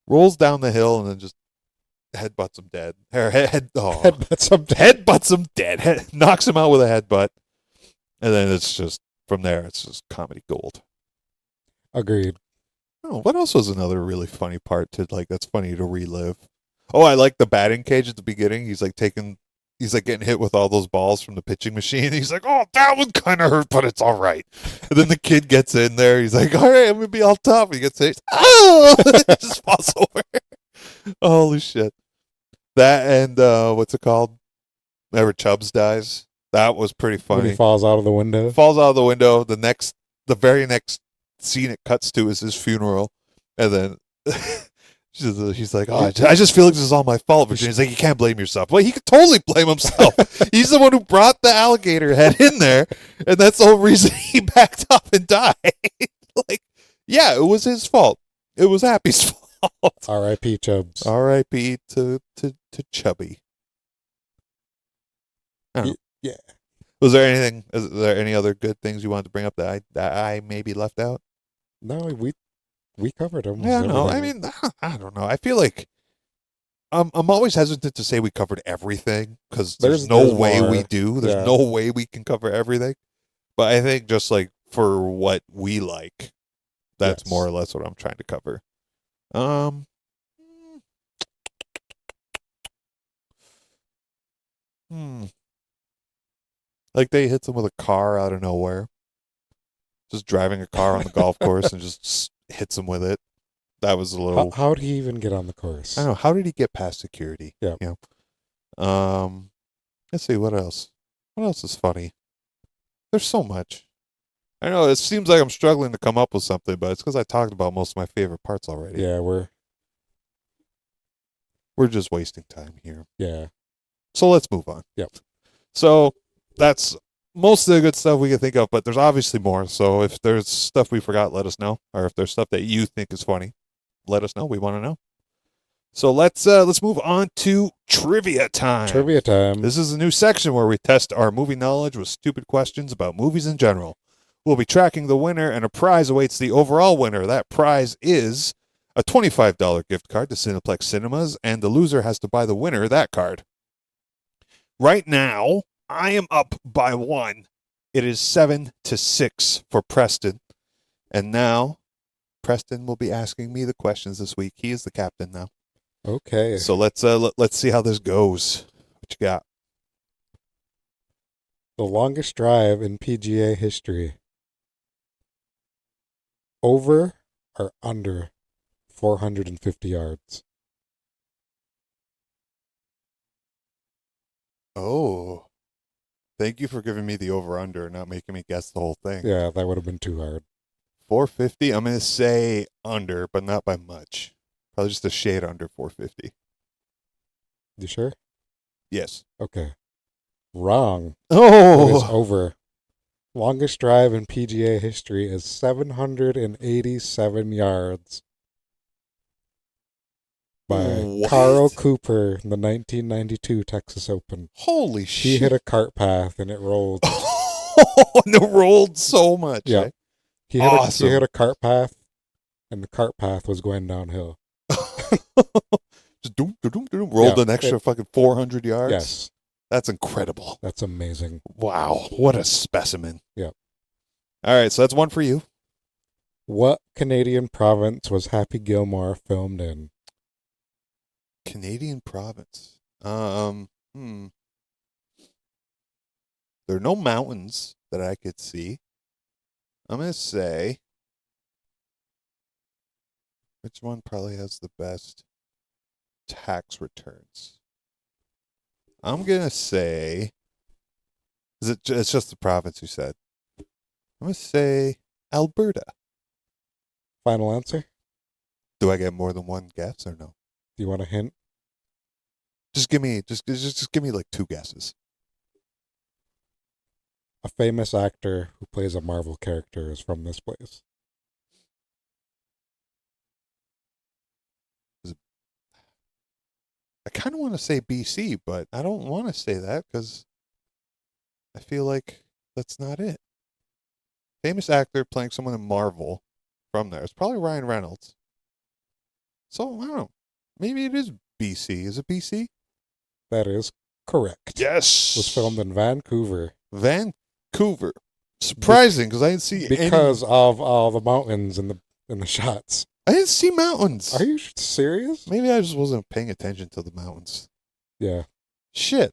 hill and then just headbutts him dead. Headbutts him dead. Knocks him out with a headbutt. And then it's just from there it's just comedy gold. Agreed. Oh, what else was another really funny part that's funny to relive? Oh, I like the batting cage at the beginning. He's like getting hit with all those balls from the pitching machine. He's like, oh, that one kind of hurt, but it's all right. And then the kid gets in there. He's like, all right, I'm going to be all tough. He gets hit. Oh! It just falls over. Holy shit. That and what's it called? Whenever Chubbs dies. That was pretty funny. When he falls out of the window. The very next scene it cuts to is his funeral. And then She's like, oh, I just feel like this is all my fault. Virginia's like, you can't blame yourself. Well, he could totally blame himself. He's the one who brought the alligator head in there, and that's the whole reason he backed up and died. Like, yeah, it was his fault. It was Happy's fault. R.I.P. Chubbs. R.I.P. to Chubby. I don't know. Yeah. Was there anything? Is there any other good things you wanted to bring up that I maybe left out? No, we covered them. Yeah, no. I mean, I don't know. I feel like I'm always hesitant to say we covered everything because there's no way more. we do. There's no way we can cover everything. But I think just like for what we like, that's more or less what I'm trying to cover. Like they hits him with a car out of nowhere. Just driving a car on the golf course and just hits him with it. That was a little. How did he even get on the course? I don't know. How did he get past security? Yeah. You know? Let's see what else. What else is funny? There's so much. I know it seems like I'm struggling to come up with something, but it's because I talked about most of my favorite parts already. Yeah, we're just wasting time here. Yeah. So let's move on. Yep. So that's most of the good stuff we can think of, but there's obviously more. So if there's stuff we forgot, let us know. Or if there's stuff that you think is funny, let us know. We want to know. So let's move on to trivia time. Trivia time. This is a new section where we test our movie knowledge with stupid questions about movies in general. We'll be tracking the winner, and a prize awaits the overall winner. That prize is a $25 gift card to Cineplex Cinemas, and the loser has to buy the winner that card. Right now, I am up by 1. It is 7-6 for Preston. And now, Preston will be asking me the questions this week. He is the captain now. Okay. So let's see how this goes. What you got? The longest drive in PGA history. Over or under 450 yards? Oh. Thank you for giving me the over-under and not making me guess the whole thing. Yeah, that would have been too hard. 450, I'm going to say under, but not by much. Probably just a shade under 450. You sure? Yes. Okay. Wrong. Oh! It is over. Longest drive in PGA history is 787 yards. By What? Carl Cooper in the 1992 Texas Open. Holy He shit. hit a cart path and it rolled. And it rolled so much. Yeah. Eh? He hit a cart path and the cart path was going downhill. Just doom, doom, doom, rolled an extra fucking 400 yards. Yes. That's incredible. That's amazing. Wow. What a specimen. Yep. All right. So that's one for you. What Canadian province was Happy Gilmore filmed in? Canadian province. There are no mountains that I could see. I'm going to say, which one probably has the best tax returns? I'm going to say, it's just the province you said. I'm going to say Alberta. Final answer? Do I get more than one guess or no? Do you want a hint? Just give me like 2 guesses. A famous actor who plays a Marvel character is from this place. I kind of want to say BC, but I don't want to say that because I feel like that's not it. Famous actor playing someone in Marvel from there. It's probably Ryan Reynolds. So, I don't know. Maybe it is BC. Is it BC? That is correct. Yes. It was filmed in Vancouver. Vancouver. Surprising because I didn't see because of all the mountains in the shots. I didn't see mountains. Are you serious? Maybe I just wasn't paying attention to the mountains. Yeah. Shit.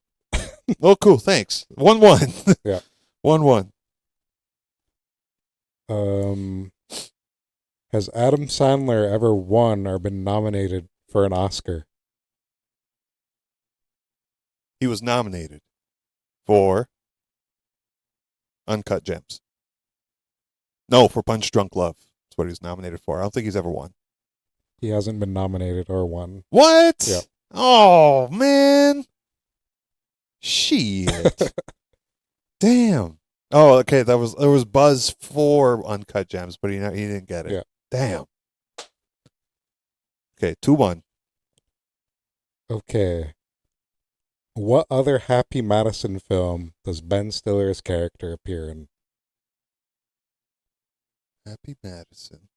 Well, cool. Thanks. 1-1. Yeah. 1-1. Has Adam Sandler ever won or been nominated for an Oscar? He was nominated for Uncut Gems. No, for Punch Drunk Love. That's what he was nominated for. I don't think he's ever won. He hasn't been nominated or won. What? Yeah. Oh, man. Shit. Damn. Oh, okay. There was buzz for Uncut Gems, but he didn't get it. Yeah. Damn. Okay, 2-1. Okay. What other Happy Madison film does Ben Stiller's character appear in? Happy Madison.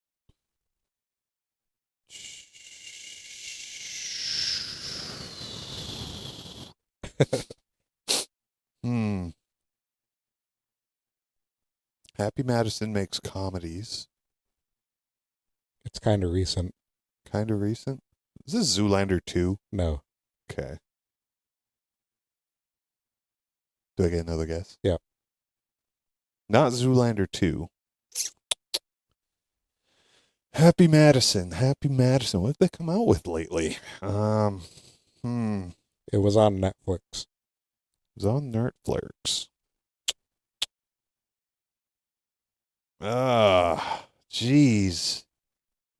Happy Madison makes comedies. It's kind of recent. Kind of recent. Is this Zoolander 2? No. Okay. Do I get another guess? Yeah. Not Zoolander 2. Happy Madison. Happy Madison. What have they come out with lately? It was on Netflix. It was on Netflix. Jeez.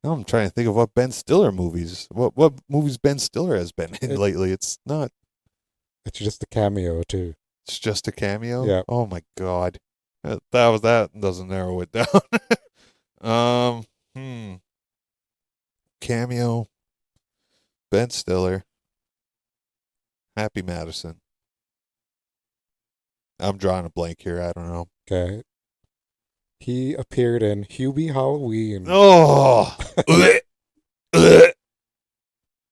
Now I'm trying to think of what Ben Stiller movies. What movies Ben Stiller has been in lately. It's not. It's just a cameo too. It's just a cameo? Yeah. Oh my god. That doesn't narrow it down. Cameo. Ben Stiller. Happy Madison. I'm drawing a blank here. I don't know. Okay. He appeared in Hubie Halloween. Oh.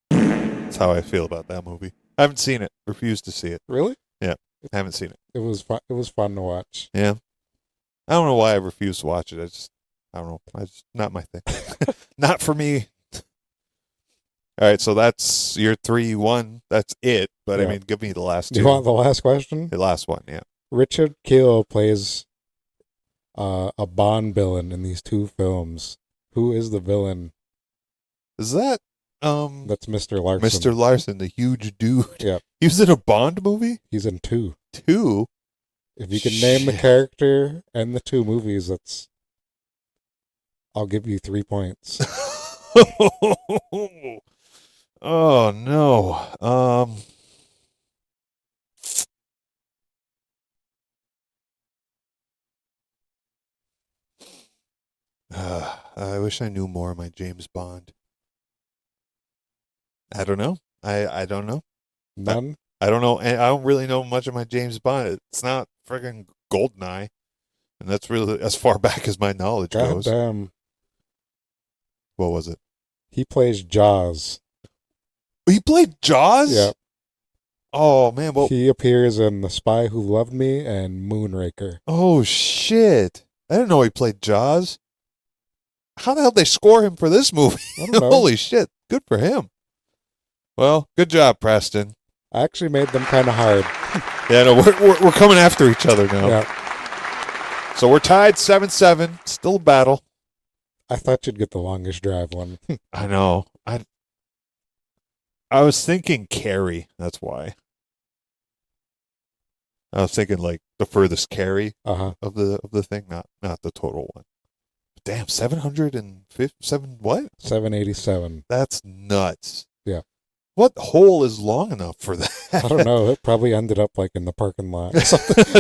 That's how I feel about that movie. I haven't seen it. Refuse to see it. Really? Yeah. Haven't seen it. It was fun. It was fun to watch. Yeah. I don't know why I refuse to watch it. I don't know. It's not my thing. Not for me. All right, so that's your 3-1. That's it. But Yeah. I mean, give me the last Do two. you want the last question? The last one, yeah. Richard Kiel plays a Bond villain in these two films. Who is the villain? Is that That's Mr. Larson. Mr. Larson, the huge dude? Yeah. He was in a Bond movie? He's in 2. 2? If you can name the Shit. character and the 2 movies, I'll give you 3 points. Oh no. I wish I knew more of my James Bond. I don't know. I don't know. None? I don't know. I don't really know much of my James Bond. It's not friggin' Goldeneye, and that's really as far back as my knowledge God goes. damn. What was it? He plays Jaws. He played Jaws? Yeah. Oh man, well He appears in The Spy Who Loved Me and Moonraker. oh shit. I didn't know he played Jaws. How the hell did they score him for this movie? I don't know. Holy shit. Good for him. Well, good job, Preston. I actually made them kind of hard. Yeah, no, we're coming after each other now. Yeah. So we're tied 7-7. Still a battle. I thought you'd get the longest drive one. I know. I was thinking carry. That's why. I was thinking like the furthest carry Uh-huh. of the thing, not the total one. Damn, 757 what? 787. That's nuts. Yeah. What hole is long enough for that? I don't know. It probably ended up like in the parking lot. It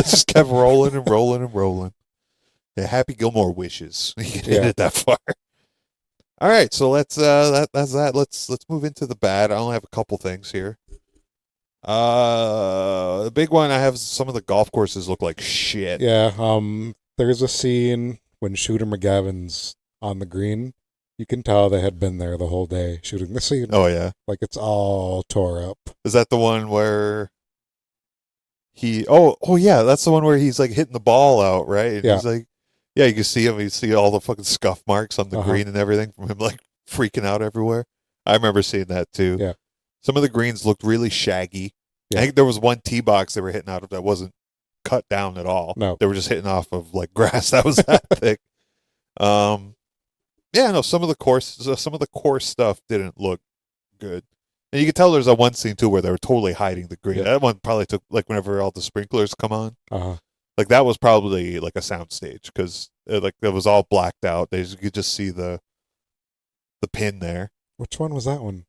just kept rolling and rolling and rolling. Yeah, Happy Gilmore wishes he could hit Yeah. it that far. All right, so that's that. Let's move into the bad. I only have a couple things here. The big one, I have some of the golf courses look like shit. Yeah. There's a scene when Shooter McGavin's on the green. You can tell they had been there the whole day shooting the scene. Oh yeah. Like it's all tore up. Is that the one where he oh yeah, that's the one where he's like hitting the ball out, right? And Yeah. he's like, yeah, you can see him, you see all the fucking scuff marks on the Uh-huh. green and everything from him like freaking out everywhere. I remember seeing that too. Yeah. Some of the greens looked really shaggy. Yeah. I think there was one tee box they were hitting out of that wasn't cut down at all. No. They were just hitting off of like grass that was that thick. Yeah, no, some of the course stuff didn't look good. And you could tell there's a one scene too where they were totally hiding the green. Yeah. That one probably took like whenever all the sprinklers come on. Uh-huh. Like that was probably like a sound stage because like it was all blacked out. You could just see the pin there. Which one was that one?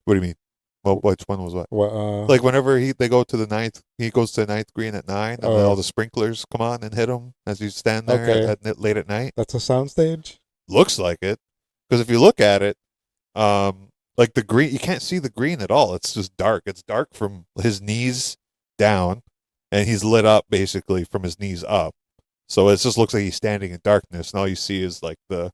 What do you mean? Well, which one was what? What? Like whenever they go to the ninth, he goes to the ninth green at 9, and then Oh. all the sprinklers come on and hit him as you stand there Okay. late at night. That's a soundstage? Looks like it, because if you look at it, like the green, you can't see the green at all. It's just dark. It's dark from his knees down, and he's lit up basically from his knees up. So it just looks like he's standing in darkness, and all you see is like the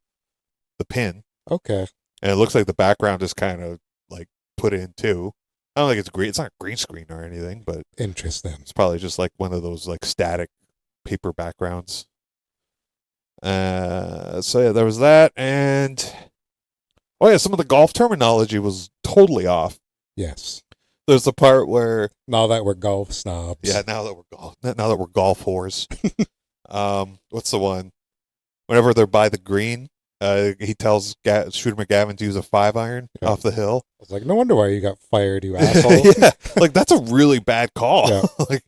pin, Okay. and it looks like the background is kind of like put in too. I don't think it's green. It's not green screen or anything, but Interesting. it's probably just like one of those like static paper backgrounds. So yeah, there was that, and oh yeah, some of the golf terminology was totally off. Yes. There's the part where Now that we're golf snobs. yeah, now that we're golf whores. What's the one? Whenever they're by the green, he tells Shooter McGavin to use a 5-iron Yeah. off the hill. I was like, no wonder why you got fired, you asshole. Yeah, like that's a really bad call. Yeah. Like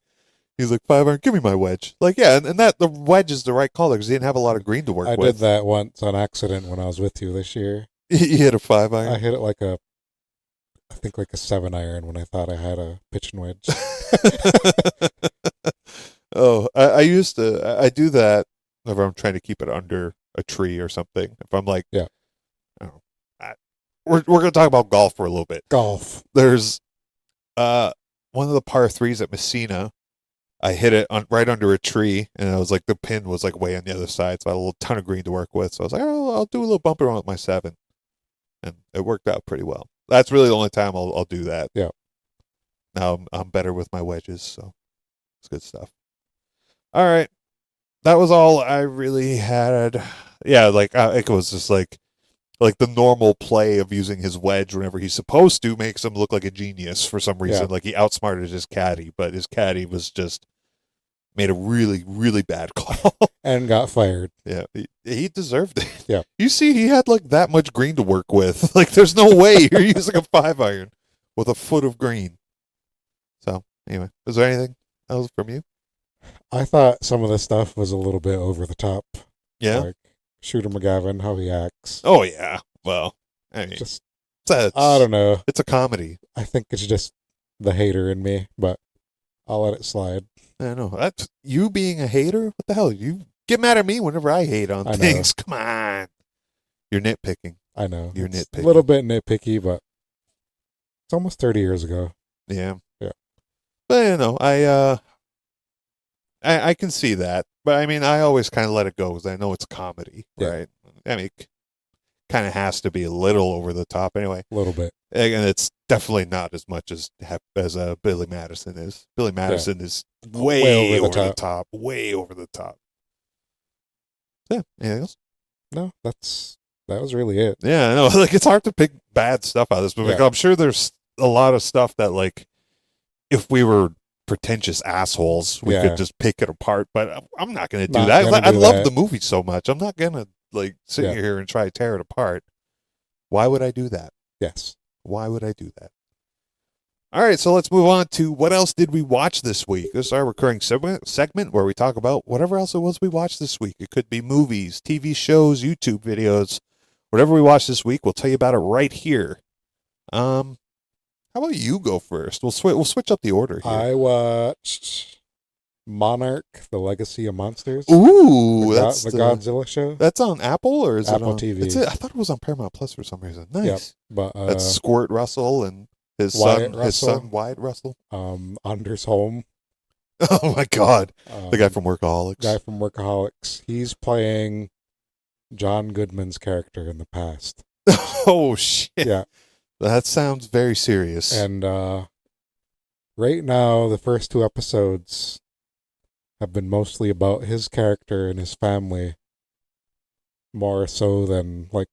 he's like 5-iron, give me my wedge. Like yeah, and that the wedge is the right call because he didn't have a lot of green to work I with. did that once on accident when I was with you this year. He hit a I 5-iron. hit it I think like a 7-iron when I thought I had a pitching wedge. Oh, I do that whenever I'm trying to keep it under a tree or something. If I'm like, Yeah. I don't know, we're going to talk about golf for a little bit. Golf. There's one of the par 3s at Messina. I hit it right under a tree, and it was like the pin was like way on the other side, so I had a little ton of green to work with. So I was like, oh, I'll do a little bump around with my 7, and it worked out pretty well. That's really the only time I'll do that. Yeah. Now I'm better with my wedges, so it's good stuff. All right, that was all I really had. Yeah, like it was just like the normal play of using his wedge whenever he's supposed to makes him look like a genius for some reason. Yeah. Like he outsmarted his caddy, but his caddy was just made a really, really bad call. And got fired. Yeah, he deserved it. Yeah. You see, he had like that much green to work with. Like there's no way you're using a 5-iron with a foot of green. So anyway, is there anything else from you? I thought some of the stuff was a little bit over the top. Yeah. Like Shooter McGavin, how he acts. Oh yeah. Well, I mean, Just, I I don't know. It's a comedy. I think it's just the hater in me, but I'll let it slide. I don't know. That's you being a hater. What the hell? You get mad at me whenever I hate on I know. things. Come on. You're nitpicking. I know. You're It's nitpicking. a little bit nitpicky, but it's almost 30 years ago. Yeah. Yeah. But you know, I can see that. But I mean, I always kind of let it go because I know it's comedy, Yeah. right? I mean, it kind of has to be a little over the top anyway. A little bit. And it's definitely not as much as Billy Madison is. Billy Madison is way over the top. Way over the top. Yeah. Anything else? No, that was really it. Yeah, I know. Like it's hard to pick bad stuff out of this movie. Yeah. I'm sure there's a lot of stuff that like if we were pretentious assholes, we Yeah. could just pick it apart. But I'm not going to do Not that. gonna I do love that. the movie so much. I'm not going to like sit Yeah. here and try to tear it apart. Why would I do that? Yes. Why would I do that? All right, so let's move on to what else did we watch this week. This is our recurring segment where we talk about whatever else it was we watched this week. It could be movies, TV shows, YouTube videos, whatever we watched this week. We'll tell you about it right here. How about you go first? We'll switch up the order here. I watched Monarch: The Legacy of Monsters. Ooh, the that's Godzilla show. That's on Apple or is Apple it on TV. It's I thought it was on Paramount Plus for some reason. Nice. Yep. But That's Squirt Russell and his Wyatt son, Russell. Wyatt Russell. Anders Holm, Oh my God, the guy from Workaholics. guy from Workaholics. He's playing John Goodman's character in the past. Oh shit. Yeah. That sounds very serious. And right now, the first 2 episodes have been mostly about his character and his family, more so than like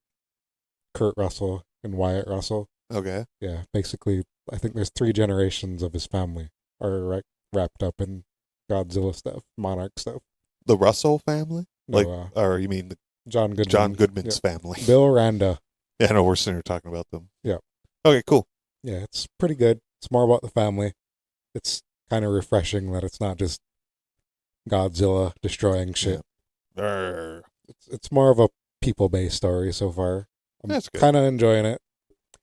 Kurt Russell and Wyatt Russell. Okay. Yeah, basically, I think there's 3 generations of his family are wrapped up in Godzilla stuff, Monarch stuff. The Russell family? No, Like, or you mean John Goodman. John Goodman's family? Bill Randa. Yeah, no, we're sitting here talking about them. Yeah. Okay, cool. Yeah, it's pretty good. It's more about the family. It's kind of refreshing that it's not just Godzilla destroying shit. Arr. It's more of a people-based story so far. I'm That's good. kind of enjoying it.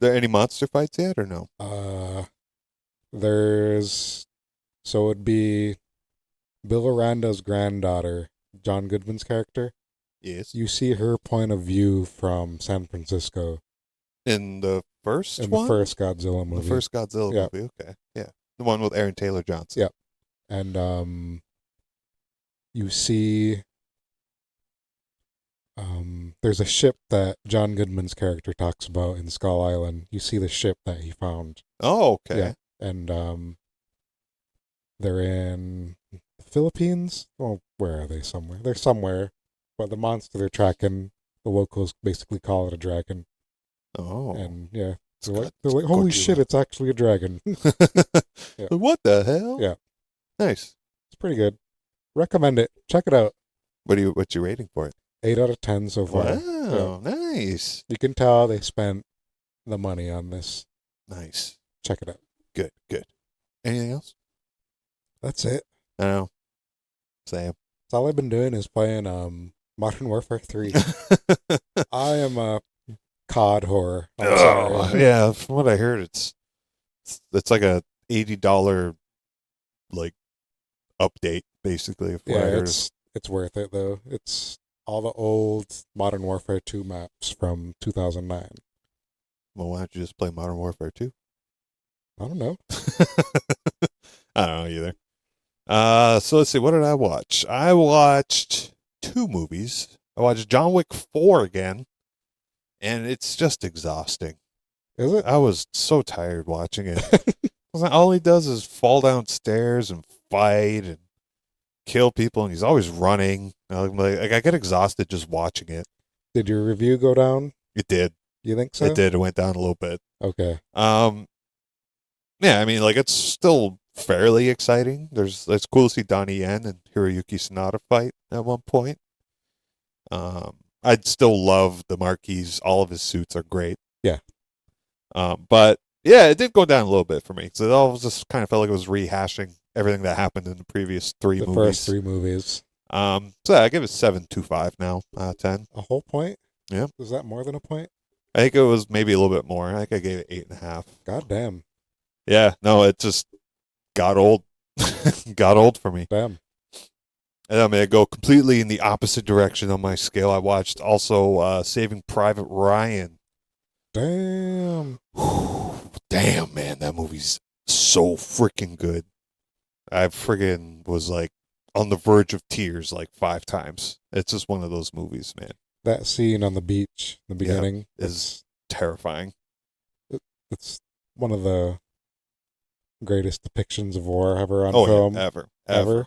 There any monster fights yet or no? So it'd be Bill Aranda's granddaughter, John Goodman's character. Yes. You see her point of view from San Francisco In the first in one? the first Godzilla movie. The first Godzilla Yeah. movie, okay. Yeah. The one with Aaron Taylor Johnson. Yeah. And you see there's a ship that John Goodman's character talks about in Skull Island. You see the ship that he found. Oh, okay. Yeah. And they're in the Philippines. Well, where are they? Somewhere. They're somewhere. But the monster they're tracking, the locals basically call it a dragon. Oh. And yeah. It's They're like, holy Godzilla. shit, it's actually a dragon. Yeah. What the hell? Yeah. Nice. It's pretty good. Recommend it. Check it out. What's your rating for it? 8 out of 10 so far. Wow, nice. You can tell they spent the money on this. Nice. Check it out. Good. Anything else? That's it. I don't know. Sam. That's all I've been doing is playing Modern Warfare 3. I am a COD whore. I'm sorry. Yeah, from what I heard, it's like a $80 like update, basically. Of what I Yeah, heard. it's worth it though. It's all the old Modern Warfare 2 maps from 2009. Well, why don't you just play Modern Warfare 2? I don't know. I don't know either. So let's see. What did I watch? I watched 2 movies. I watched John Wick 4 again, and it's just exhausting. Is it? I was so tired watching it. All he does is fall down stairs and fight and kill people, and he's always running. Like I get exhausted just watching it. Did your review go down? It did. You think so? It did. It went down a little bit. Okay. Yeah, I mean, like, it's still fairly exciting. It's cool to see Donnie Yen and Hiroyuki Sanada fight at one point. I'd still love the Marquis. All of his suits are great. Yeah. But yeah, it did go down a little bit for me. So it all just kind of felt like it was rehashing everything that happened in the previous 3 movies. The first 3 movies. So yeah, I give it 7.25 now out of 10. A whole point? Yeah. Is that more than a point? I think it was maybe a little bit more. I think I gave it 8.5. God damn. Yeah, no, it just got old. Got old for me. Damn. And I'm going to go completely in the opposite direction on my scale. I watched also Saving Private Ryan. Damn. Damn, man, that movie's so freaking good. I friggin' was like on the verge of tears like 5 times. It's just one of those movies, man. That scene on the beach in the beginning is terrifying. It's one of the greatest depictions of war ever on Oh, film. yeah, ever.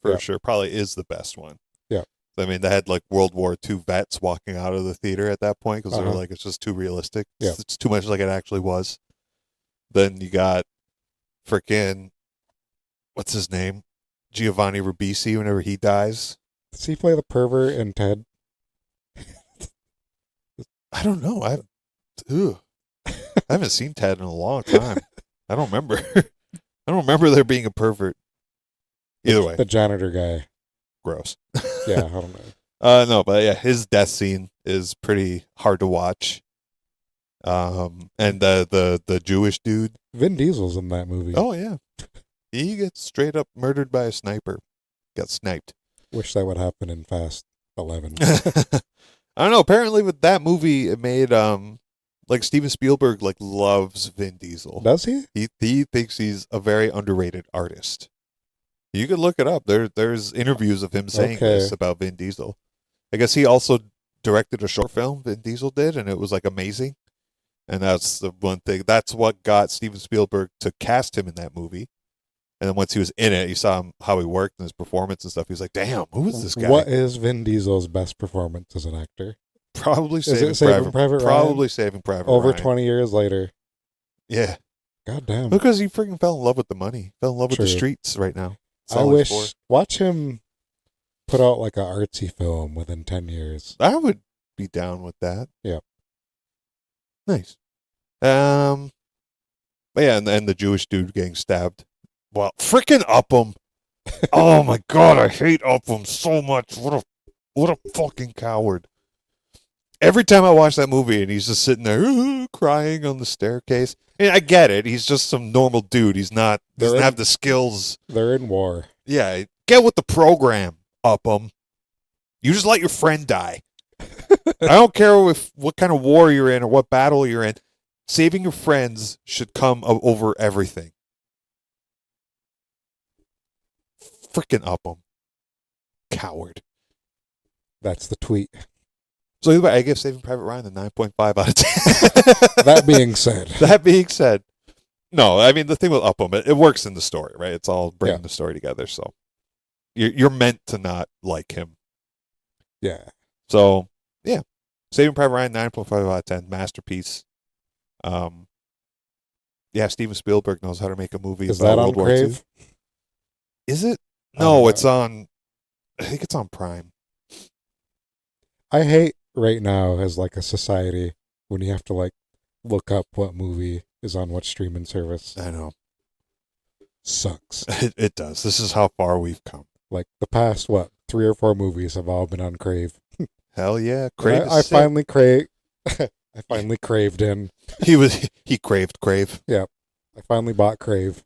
For Yeah. sure. Probably is the best one. Yeah. I mean, they had like World War II vets walking out of the theater at that point because they were like, it's just too realistic. Yeah. It's too much like it actually was. Then you got freaking, what's his name? Giovanni Ribisi whenever he dies. Does he play the pervert in Ted? I don't know. I haven't seen Ted in a long time. I don't remember. I don't remember there being a pervert. Either way. The janitor guy. Gross. Yeah, I don't know. No, but yeah, his death scene is pretty hard to watch. And the Jewish dude. Vin Diesel's in that movie. Oh yeah. He gets straight up murdered by a sniper. Got sniped. Wish that would happen in Fast 11. I don't know. Apparently with that movie it made like Steven Spielberg like loves Vin Diesel. Does he? He thinks he's a very underrated artist. You could look it up. There's interviews of him saying this about Vin Diesel. I guess he also directed a short film, Vin Diesel did, and it was like amazing. And that's the one thing. That's what got Steven Spielberg to cast him in that movie. And then once he was in it, he saw how he worked and his performance and stuff. He was like, damn, who is this guy? What is Vin Diesel's best performance as an actor? Probably Saving Private Ryan? Probably Saving Private Over Ryan. 20 years later. Yeah. God damn. Because he freaking fell in love with the money. Fell in love with the True. streets right now. That's I all he's wish. for. Watch him put out like an artsy film within 10 years. I would be down with that. Yeah. Nice. But yeah, and the Jewish dude getting stabbed. Well, freaking Upham. Oh my god, I hate Upham so much. What a fucking coward. Every time I watch that movie and he's just sitting there crying on the staircase. And I get it. He's just some normal dude. Doesn't have the skills. They're in war. Yeah, get with the program, Upham. You just let your friend die. I don't care what kind of war you're in or what battle you're in. Saving your friends should come over everything. Frickin' Upham. Coward. That's the tweet. So either way, I give Saving Private Ryan a 9.5 out of 10. That being said. No, I mean, the thing with Upham, it works in the story, right? It's all bringing the story together, so you're meant to not like him. Yeah. So, yeah. Saving Private Ryan, 9.5 out of 10. Masterpiece. Yeah, Steven Spielberg knows how to make a movie Is about that on World War II. Crave? Is it? No, it's on, I think it's on Prime. I hate right now as like a society when you have to like look up what movie is on what streaming service. I know. Sucks. It does. This is how far we've come. Like the past, 3 or 4 movies have all been on Crave. Hell yeah. Crave I finally I finally craved in. He craved Crave. Yeah. I finally bought Crave.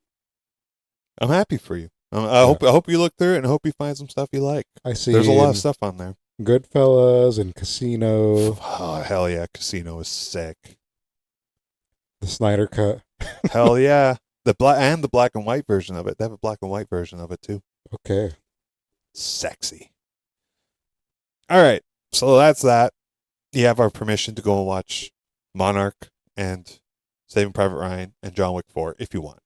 I'm happy for you. I hope you look through it and I hope you find some stuff you like. I see. There's a lot of stuff on there. Goodfellas and Casino. Oh, hell yeah. Casino is sick. The Snyder Cut. Hell yeah. The black and white version of it. They have a black and white version of it too. Okay. Sexy. All right. So that's that. You have our permission to go and watch Monarch and Saving Private Ryan and John Wick 4 if you want.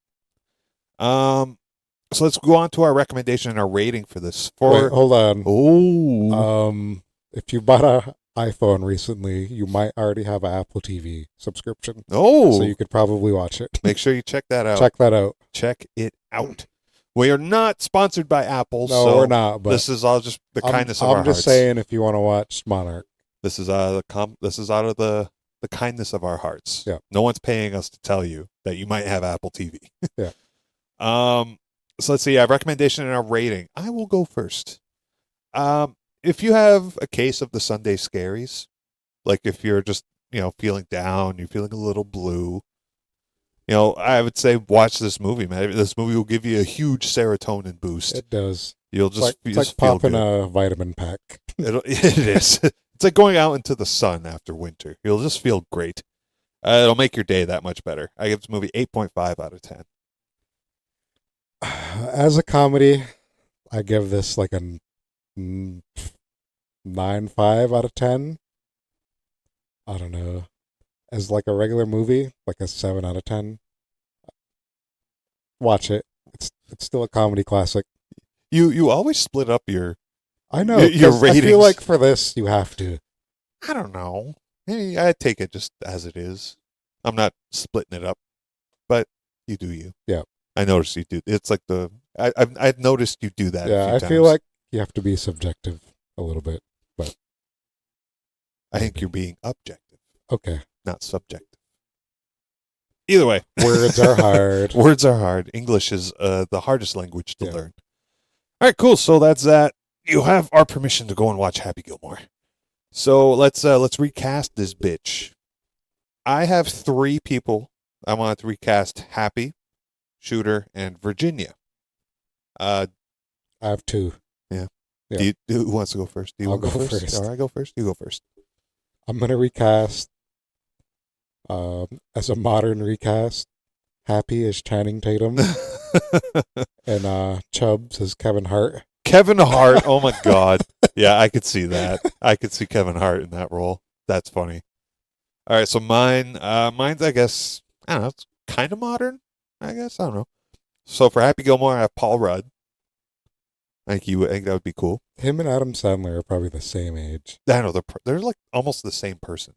So let's go on to our recommendation and our rating for this. Wait, hold on. Oh. If you bought an iPhone recently, you might already have an Apple TV subscription. Oh. So you could probably watch it. Make sure you check that out. Check that out. Check it out. We are not sponsored by Apple. No, so we're not. But this is all just the kindness of our hearts. I'm just saying, if you want to watch Monarch, this is out of the kindness of our hearts. Yeah. No one's paying us to tell you that you might have Apple TV. Yeah. So let's see. Our recommendation and our rating. I will go first. If you have a case of the Sunday scaries, like if you're just feeling down, you're feeling a little blue, I would say watch this movie, man. This movie will give you a huge serotonin boost. It does. You'll just it's like popping a vitamin pack. It is. It's like going out into the sun after winter. You'll just feel great. It'll make your day that much better. I give this movie 8.5 out of 10. As a comedy, I give this like a 9.5 out of 10. I don't know. As like a regular movie, like a 7 out of 10. Watch it. It's still a comedy classic. You always split up your your ratings. I feel like for this you have to. I don't know. Hey, I take it just as it is. I'm not splitting it up, but you do you. Yeah. I noticed you do. It's like I've noticed you do that. Yeah, a few feel times. like you have to be subjective a little bit, but I think you're being objective, okay, not subjective. Either way, words are hard. Words are hard. English is the hardest language to learn. All right, cool. So that's that. You have our permission to go and watch Happy Gilmore. So let's recast this bitch. I have 3 people I want to recast: Happy, Shooter, and Virginia. I have 2. Yeah. Yeah. Who wants to go first? Do you I'll want to go go first? first. All right, go first. You go first. I'm gonna recast. As a modern recast, Happy is Channing Tatum, and Chubbs is Kevin Hart. Kevin Hart. Oh my God. Yeah, I could see that. I could see Kevin Hart in that role. That's funny. All right, so mine's I guess I don't know. It's kind of modern. I guess I don't know. So for Happy Gilmore, I have Paul Rudd. I think that would be cool. Him and Adam Sandler are probably the same age. I know they're like almost the same person.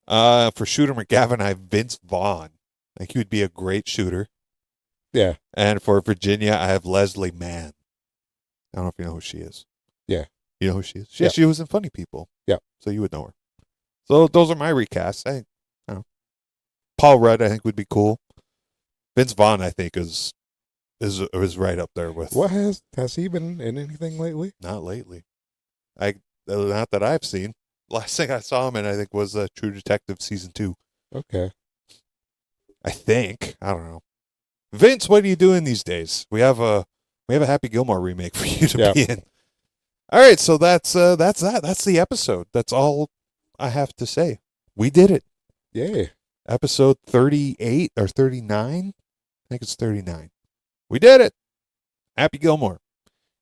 For Shooter McGavin, I have Vince Vaughn. I think he would be a great shooter. Yeah. And for Virginia, I have Leslie Mann. I don't know if you know who she is. Yeah. You know who she is? Yeah. She was in Funny People. Yeah. So you would know her. So those are my recasts. I don't know. Paul Rudd, I think, would be cool. Vince Vaughn, I think, is right up there with. What has he been in anything lately? Not lately. Not that I've seen. Last thing I saw him in, I think, was True Detective season 2. Okay. I think. I don't know. Vince, what are you doing these days? We have a Happy Gilmore remake for you to be in. All right, so that's that. That's the episode. That's all I have to say. We did it. Yay. Episode 38 or 39? I think it's 39. We did it. Happy Gilmore.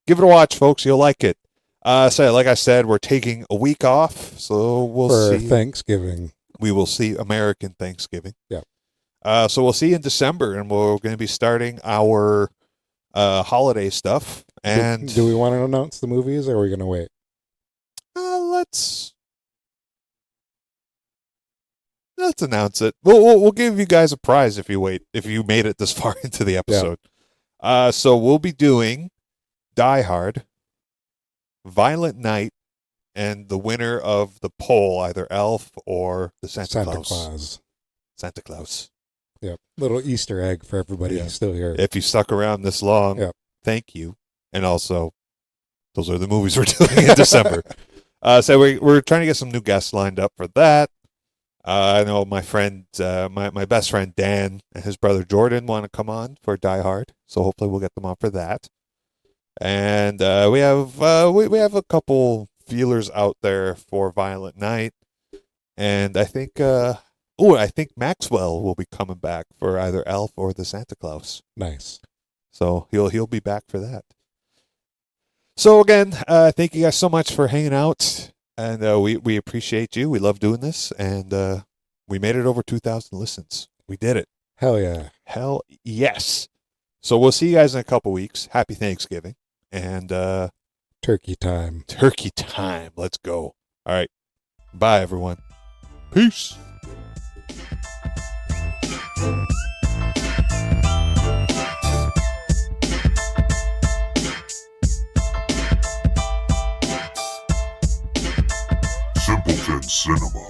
Give it a watch, folks. You'll like it. So, like I said, we're taking a week off, so we'll see. For Thanksgiving. We will see American Thanksgiving. Yeah. So we'll see you in December, and we're going to be starting our holiday stuff. And do we want to announce the movies, or are we going to wait? Let's announce it. We'll give you guys a prize if you wait. If you made it this far into the episode. Yeah. So we'll be doing Die Hard, Violent Night, and the winner of the poll, either Elf or the Santa Claus. Santa Claus. Yep. Little Easter egg for everybody who's still here. If you stuck around this long, thank you. And also, those are the movies we're doing in December. So we're trying to get some new guests lined up for that. I know my friend, my best friend Dan and his brother Jordan want to come on for Die Hard, so hopefully we'll get them on for that. And we have a couple feelers out there for Violent Night, and I think Maxwell will be coming back for either Elf or the Santa Claus. Nice. So he'll be back for that. So again, thank you guys so much for hanging out, and we appreciate you. We love doing this, and we made it over 2,000 listens. We did it. Hell yeah. Hell yes. So we'll see you guys in a couple weeks. Happy Thanksgiving. And turkey time. Turkey time. Let's go. All right. Bye, everyone. Peace. Simpleton Cinema.